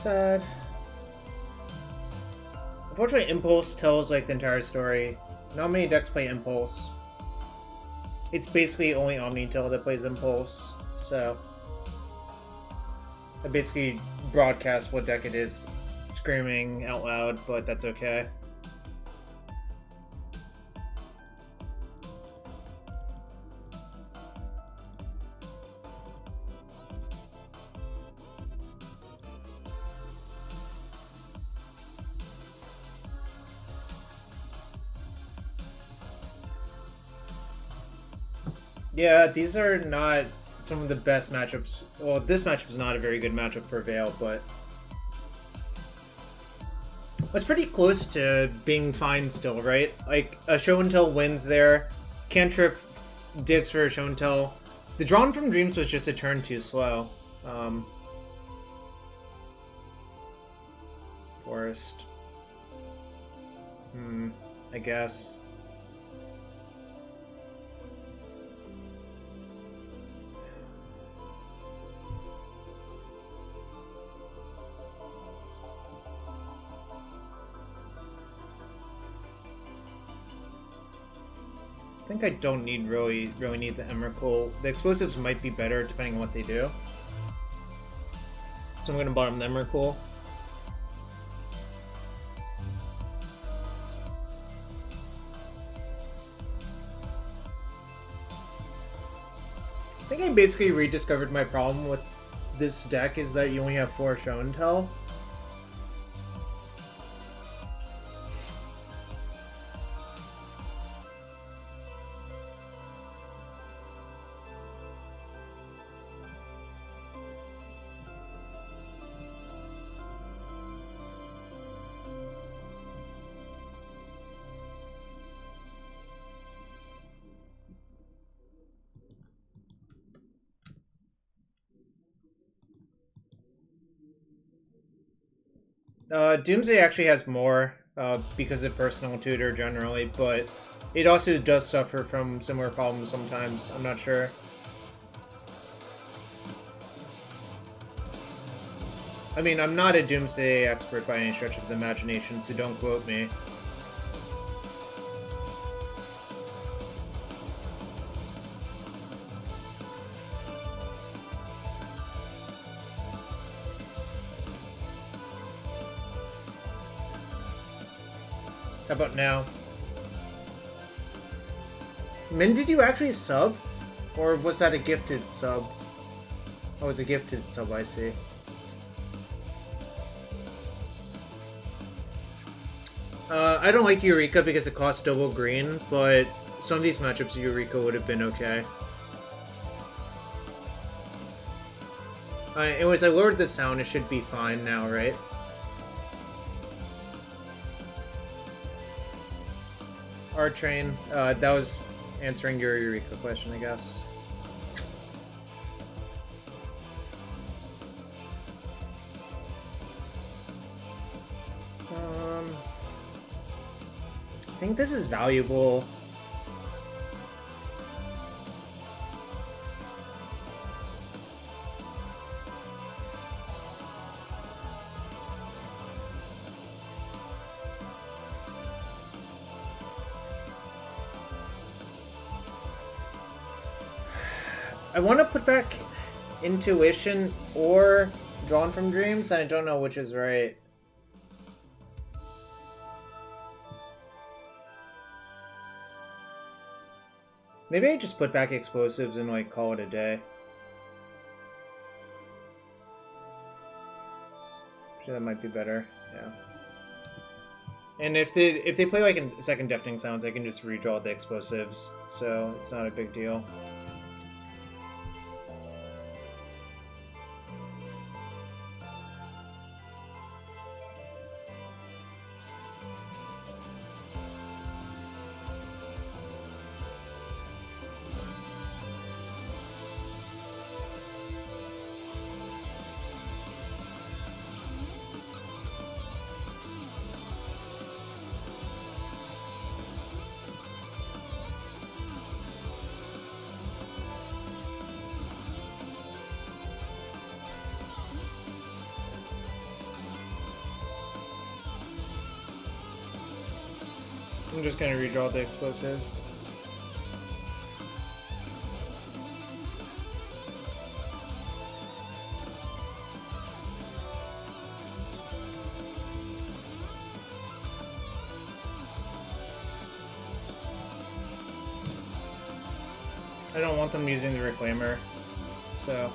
A: Sad. Unfortunately, Impulse tells like the entire story. Not many decks play Impulse. It's basically only OmniTell that plays Impulse, so I basically broadcast what deck it is, screaming out loud, but that's okay. Yeah, these are not some of the best matchups. Well, this matchup is not a very good matchup for Veil, but it's pretty close to being fine still, right? Like, a Show and Tell wins there. Cantrip digs for a Show and Tell. The Drawn from Dreams was just a turn too slow. Forest. I guess. I think I don't really need the Emrakul. The explosives might be better depending on what they do. So I'm gonna bottom the Emrakul. I think I basically rediscovered my problem with this deck is that you only have 4 Show and Tell. Doomsday actually has more because of Personal Tutor generally, but it also does suffer from similar problems sometimes. I'm not sure. I mean, I'm not a Doomsday expert by any stretch of the imagination, so don't quote me. How about now? Min, did you actually sub? Or was that a gifted sub? Oh, it was a gifted sub, I see. I don't like Eureka because it costs double green, but some of these matchups Eureka would have been okay. Anyways, I lowered the sound, it should be fine now, right? R-Train, that was answering your Eureka question, I guess. I think this is valuable. I want to put back Intuition or Drawn from Dreams, and I don't know which is right. Maybe I just put back Explosives and like call it a day. Actually, that might be better. Yeah. And if they play like a second Deafening Sounds, I can just redraw the Explosives, so it's not a big deal. I'm just gonna redraw the explosives. I don't want them using the Reclaimer, so...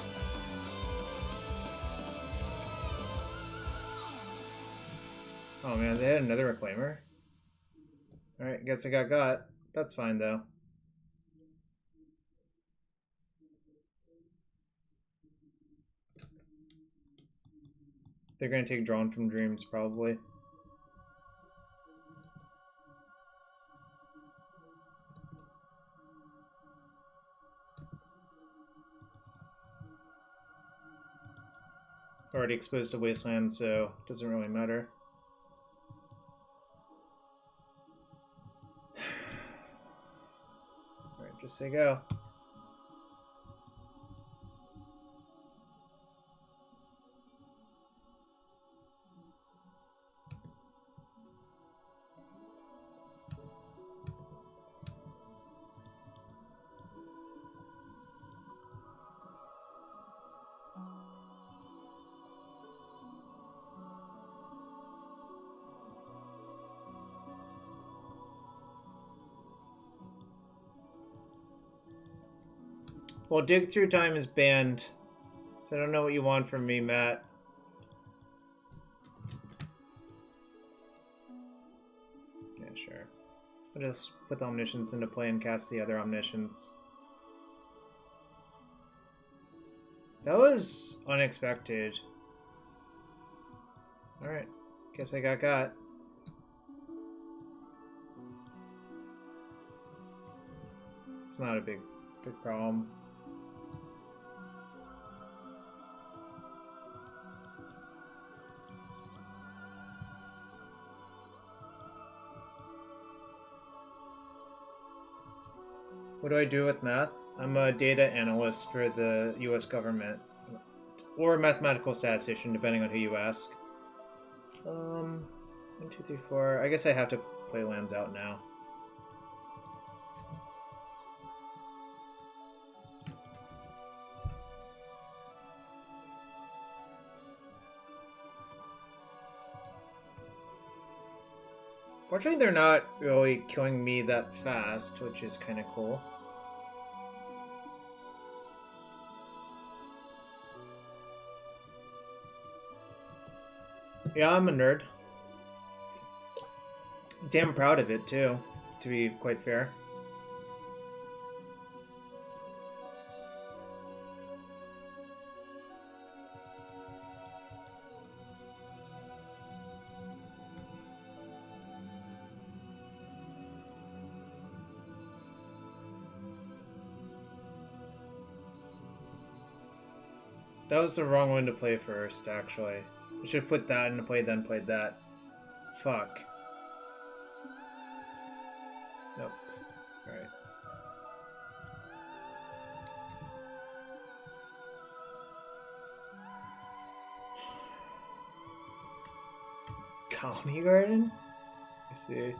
A: Oh man, they had another Reclaimer? Alright, guess I got. That's fine though. They're gonna take Drawn from Dreams, probably. Already exposed to Wasteland, so it doesn't really matter. Alright, just say go. Well, Dig Through Time is banned, so I don't know what you want from me, Matt. Yeah, sure. I'll just put the Omniscience into play and cast the other Omniscience. That was unexpected. Alright, guess I got. It's not a big problem. What do I do with math? I'm a data analyst for the US government. Or a mathematical statistician, depending on who you ask. 1, 2, 3, 4. I guess I have to play lands out now. Fortunately, they're not really killing me that fast, which is kind of cool. Yeah, I'm a nerd. Damn proud of it, too, to be quite fair. That was the wrong one to play first, actually. I should have put that into play, then played that. Fuck. Nope. Alright. Colony Garden? I see.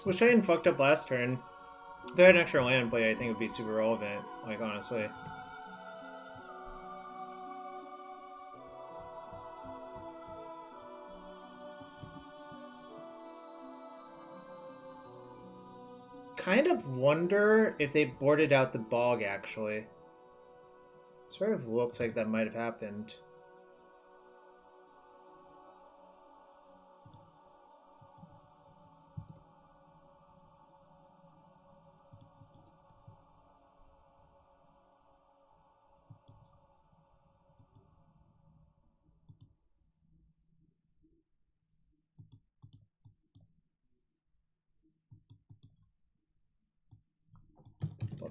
A: Wish I hadn't fucked up last turn. If I had an extra land in play, I think it would be super relevant, like, honestly. Kind of wonder if they boarded out the bog, actually. Sort of looks like that might have happened.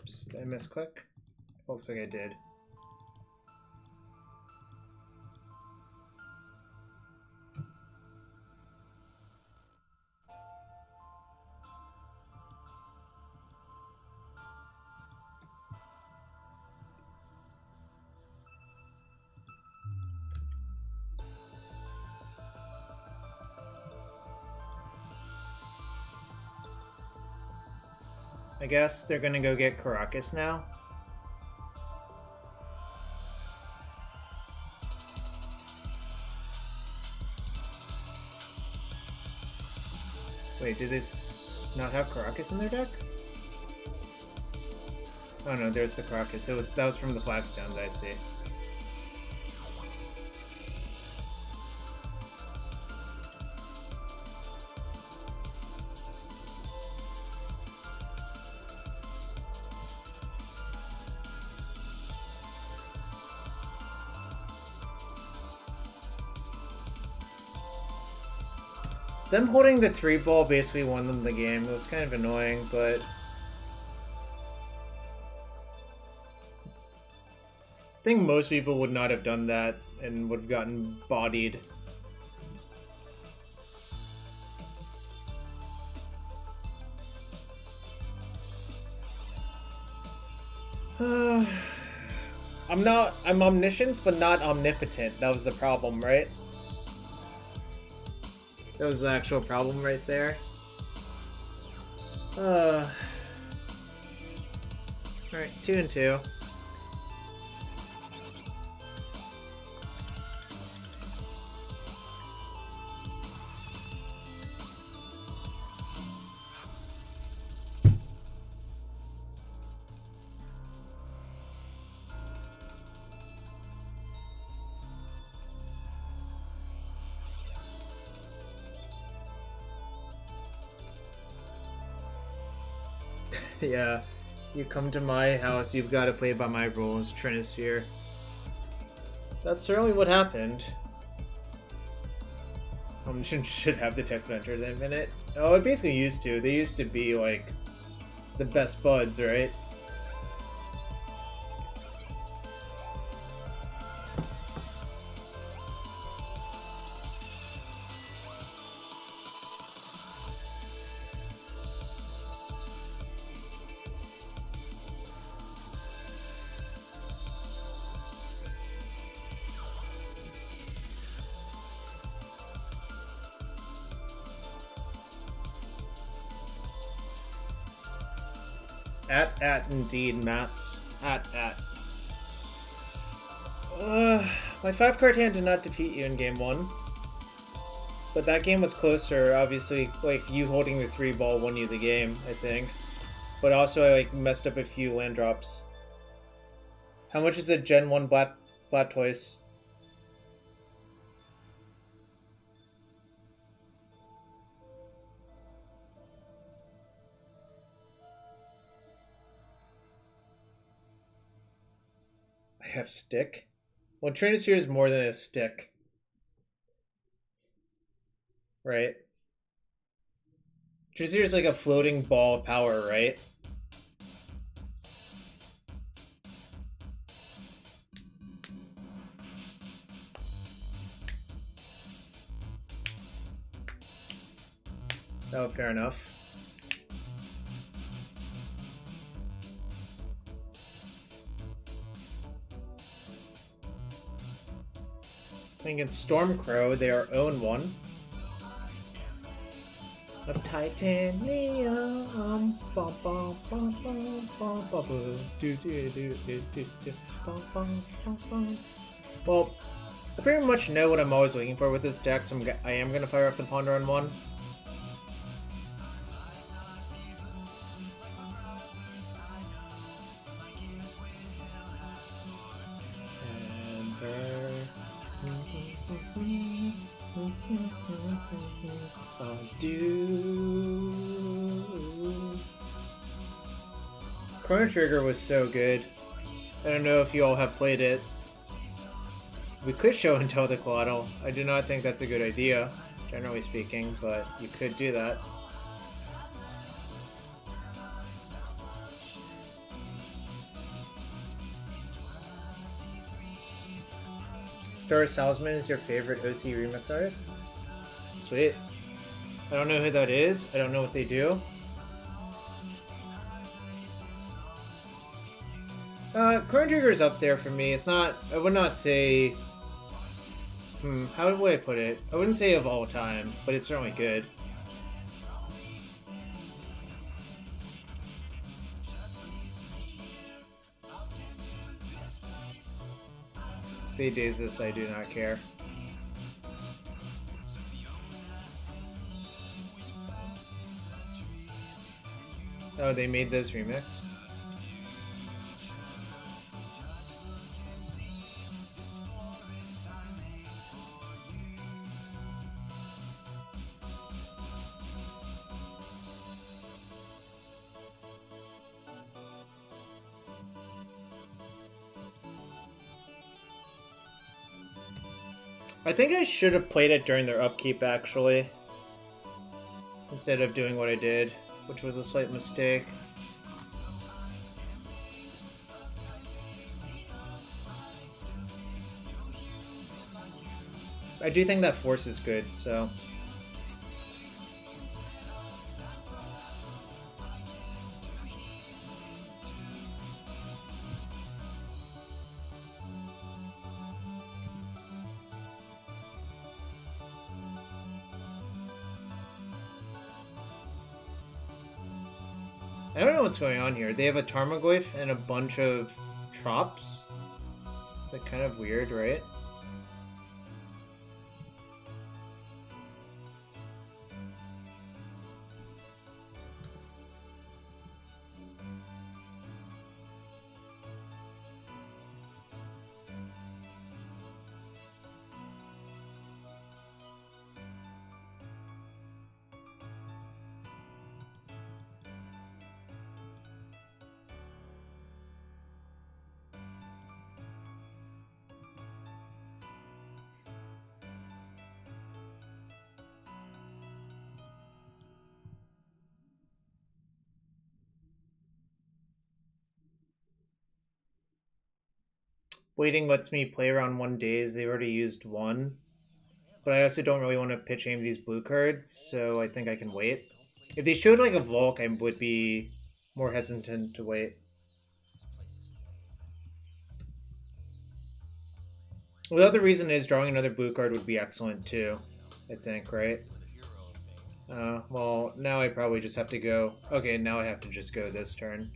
A: Oops, did I misclick? Looks like I did. I guess they're gonna go get Caracas now. Wait, do they not have Caracas in their deck? Oh no, there's the Caracas. That was from the Flagstones, I see. Them holding the 3-ball basically won them the game. It was kind of annoying, but... I think most people would not have done that and would have gotten bodied. I'm omniscience, but not omnipotent. That was the problem, right? That was the actual problem right there. Alright, 2-2. Yeah, you come to my house, you've got to play by my rules, Trinisphere. That's certainly what happened. Should have the text mentor in a minute. Oh, it basically used to. They used to be, like, the best buds, right? At indeed, Mats. At. My 5-card hand did not defeat you in game 1. But that game was closer, obviously, like, you holding the 3-ball won you the game, I think. But also, I, like, messed up a few land drops. How much is a Gen 1 Blastoise? I have stick? Well, Trinisphere is more than a stick. Right? Trinisphere is like a floating ball of power, right? Oh, fair enough. I think it's Stormcrow, they are own one. Of titanium. Well, I pretty much know what I'm always looking for with this deck, so I am going to fire up the Ponder on one. Chrono Trigger was so good. I don't know if you all have played it. We could show and tell the Coatl. I do not think that's a good idea, generally speaking, but you could do that. Star Salesman is your favorite OC remix artist? Sweet. I don't know who that is. I don't know what they do. Chrono Trigger's up there for me. It's not... I would not say... how would I put it? I wouldn't say of all time, but it's certainly good. If they days this, I do not care. Oh, they made this remix? I think I should have played it during their upkeep, actually. Instead of doing what I did, which was a slight mistake. I do think that force is good, so... I don't know what's going on here. They have a Tarmogoyf and a bunch of Trops. It's like kind of weird, right? Waiting lets me play around 1 days. They already used one. But I also don't really want to pitch aim these blue cards, so I think I can wait. If they showed like a Volk, I would be more hesitant to wait. Well, the other reason is drawing another blue card would be excellent too, I think, right? Well, now I probably just have to go... Okay, now I have to just go this turn.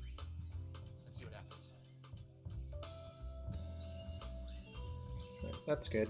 A: That's good.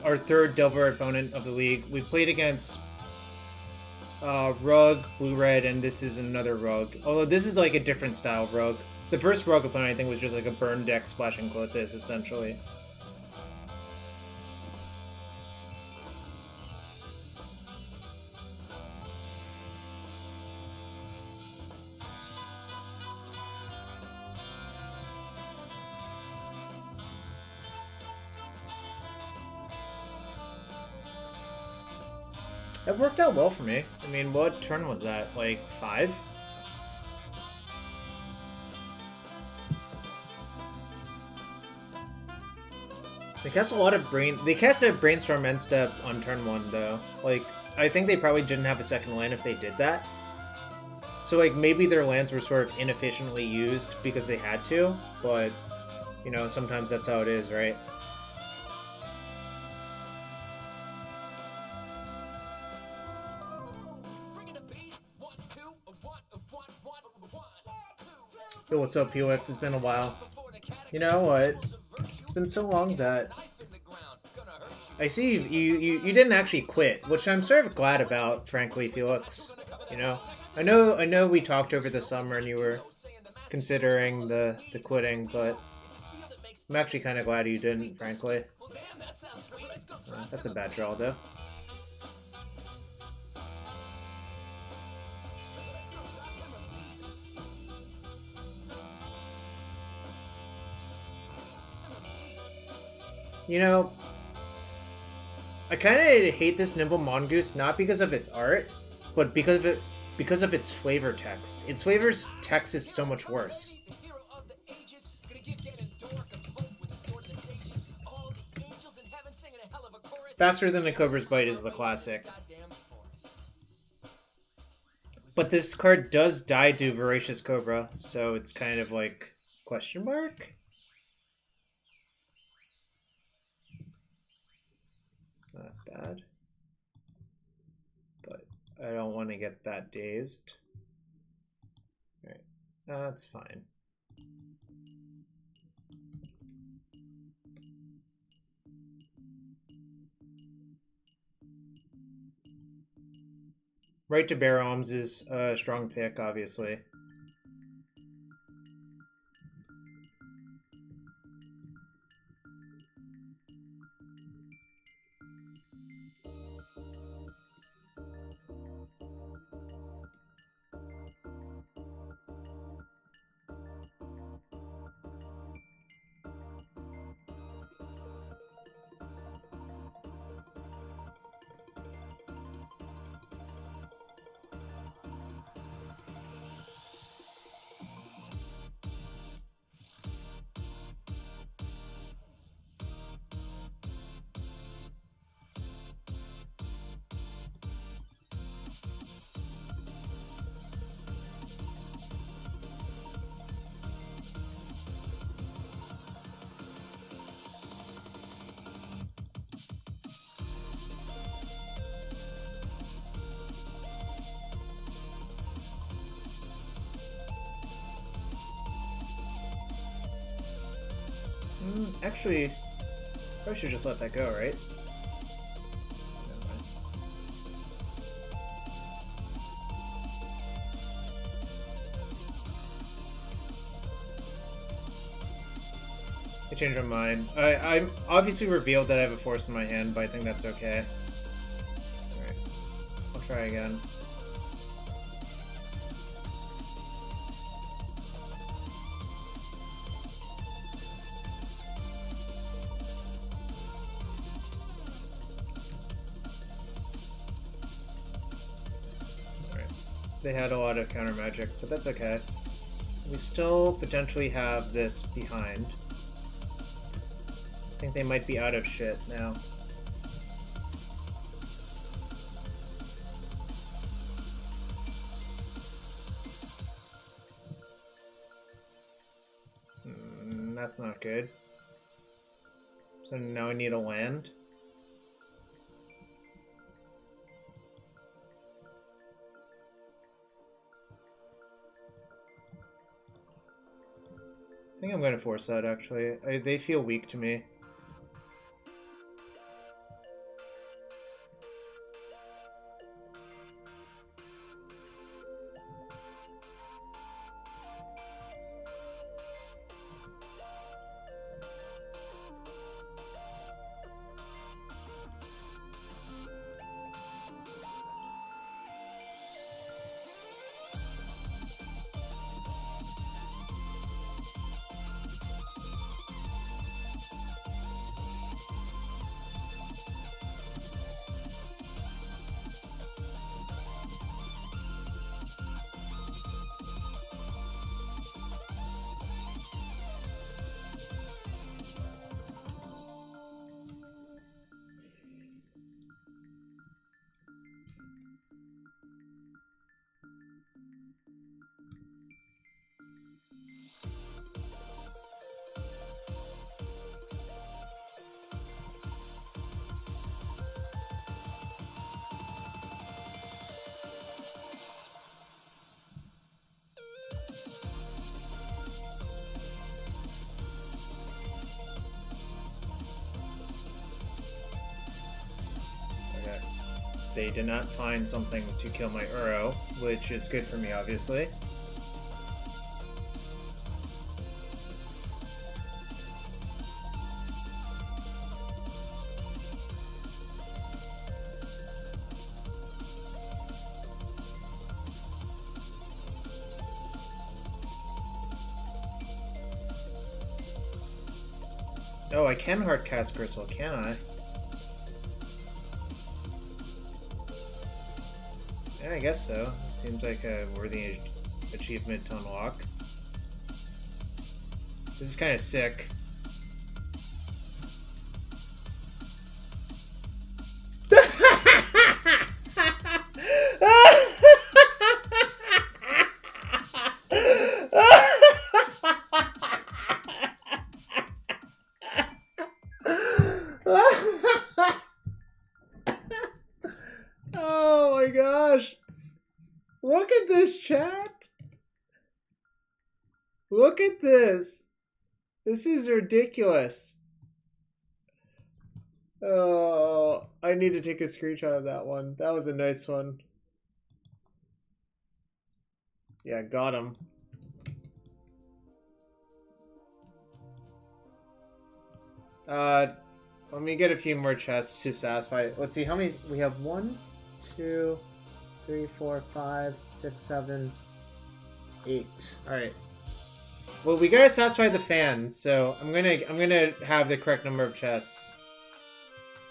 A: Our third Delver opponent of the league. We played against Rug, Blue-Red, and this is another Rug. Although this is like a different style Rug. The first Rug opponent, I think, was just like a burn deck splashing Clothis, essentially. That worked out well for me. I mean, what turn was that? Like 5? They cast a lot of They cast a Brainstorm end step on turn 1 though. Like I think they probably didn't have a second land if they did that. So, like, maybe their lands were sort of inefficiently used because they had to, but, you know, sometimes that's how it is, right? Yo, what's up, Felix? It's been a while. You know what? It's been so long that I see you didn't actually quit, which I'm sort of glad about, frankly, Felix. You know, I know we talked over the summer and you were considering the quitting, but I'm actually kind of glad you didn't, frankly. That's a bad draw, though. You know, I kind of hate this Nimble Mongoose not because of its art, but because of its flavor text. Its flavor's text is so much worse. Faster Than a Cobra's Bite is the classic. But this card does die to Voracious Cobra, so it's kind of like question mark? That's bad. But I don't want to get that dazed. Alright, that's fine. Right to Bear Alms is a strong pick, obviously. Actually, probably should just let that go, right? Never mind. I changed my mind. I obviously revealed that I have a force in my hand, but I think that's okay. Alright. I'll try again. They had a lot of counter magic, but that's okay. We still potentially have this behind. I think they might be out of shit now. That's not good. So now I need a land. I think I'm going to force that, actually. They feel weak to me. they did not find something to kill my Uro, which is good for me, obviously. Oh, I can hardcast Crystal, can I? Yeah, I guess so. It seems like a worthy achievement to unlock. This is kind of sick. Oh my gosh. Look at this, chat. Look at this. This is ridiculous. Oh, I need to take a screenshot of that one. That was a nice one. Yeah, got him. Let me get a few more chests to satisfy. Let's see how many we have. 1, 2, 3, 4, 5, 6, 7, 8. All right. Well, we gotta satisfy the fans, so I'm gonna have the correct number of chests.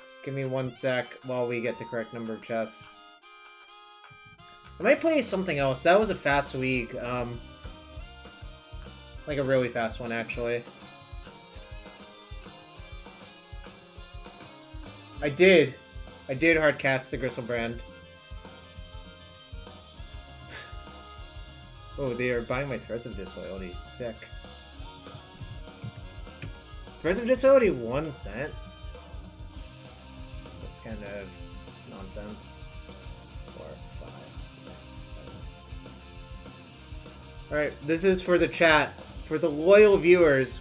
A: Just give me 1 sec while we get the correct number of chests. I might play something else. That was a fast week. Like a really fast one, actually. I did hardcast the Griselbrand. Oh, they are buying my Threads of Disloyalty. Sick. Threads of Disloyalty, 1 cent? That's kind of nonsense. 4, 5, 6, 7. Alright, this is for the chat. For the loyal viewers.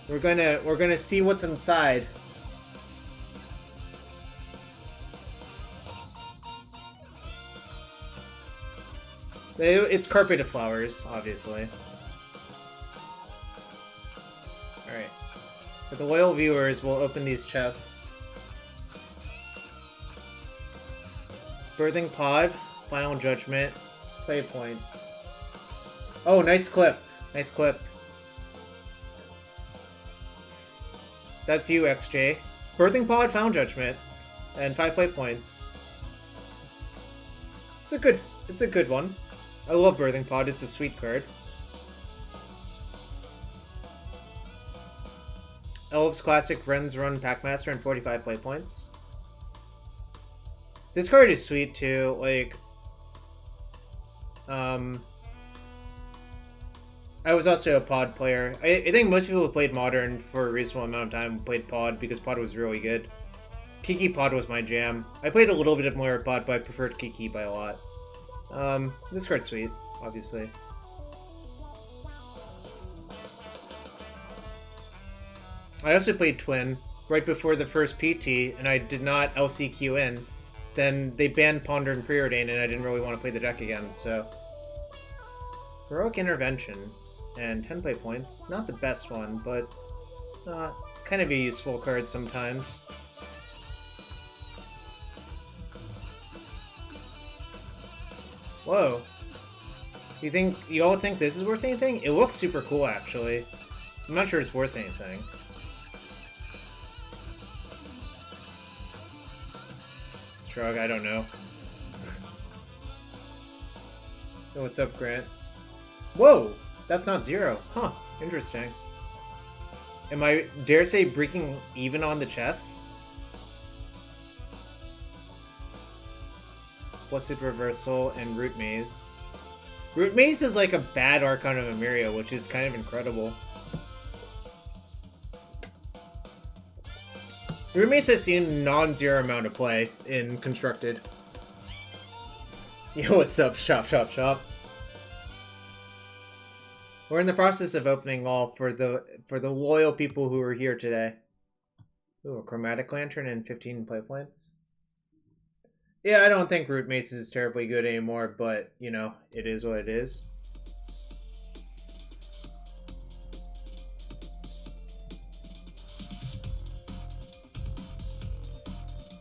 A: We're gonna see what's inside. It's carpet of flowers, obviously. Alright. For the loyal viewers, we'll open these chests. Birthing Pod, Final Judgment, Play Points. Oh, nice clip. Nice clip. That's you, XJ. Birthing Pod, Final Judgment, and 5 play points. It's a good one. I love Birthing Pod, it's a sweet card. Elves Classic Ren's Run Packmaster and 45 play points. This card is sweet too, like... I was also a Pod player. I think most people who played Modern for a reasonable amount of time played Pod because Pod was really good. Kiki Pod was my jam. I played a little bit more Pod, but I preferred Kiki by a lot. This card's sweet, obviously. I also played Twin right before the first PT, and I did not LCQ in. Then they banned Ponder and Preordain, and I didn't really want to play the deck again, so... Heroic Intervention, and 10 play points. Not the best one, but kind of a useful card sometimes. Whoa. You all think this is worth anything? It looks super cool, actually. I'm not sure it's worth anything. Shrug, I don't know. Oh, what's up, Grant? Whoa! That's not 0. Huh. Interesting. Am I, dare say, breaking even on the chests? Blessed Reversal and Root Maze. Root Maze is like a bad Archon of Emeria, which is kind of incredible. Root Maze has seen non-zero amount of play in Constructed. Yo, what's up? Shop, shop, shop. We're in the process of opening all for the loyal people who are here today. Ooh, a Chromatic Lantern and 15 play points. Yeah, I don't think Root Mace is terribly good anymore, but, you know, it is what it is.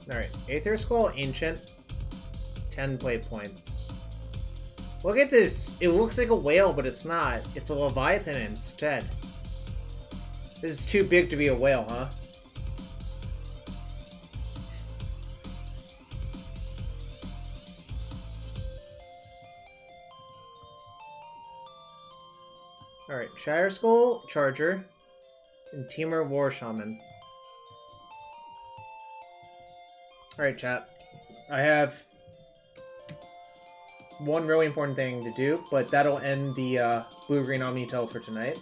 A: Alright, Aether Skull Ancient, 10 play points. Look at this! It looks like a whale, but it's not. It's a Leviathan instead. This is too big to be a whale, huh? Alright, Shire Skull, Charger, and Temur War Shaman. Alright, chat. I have one really important thing to do, but that'll end the blue-green OmniTell for tonight.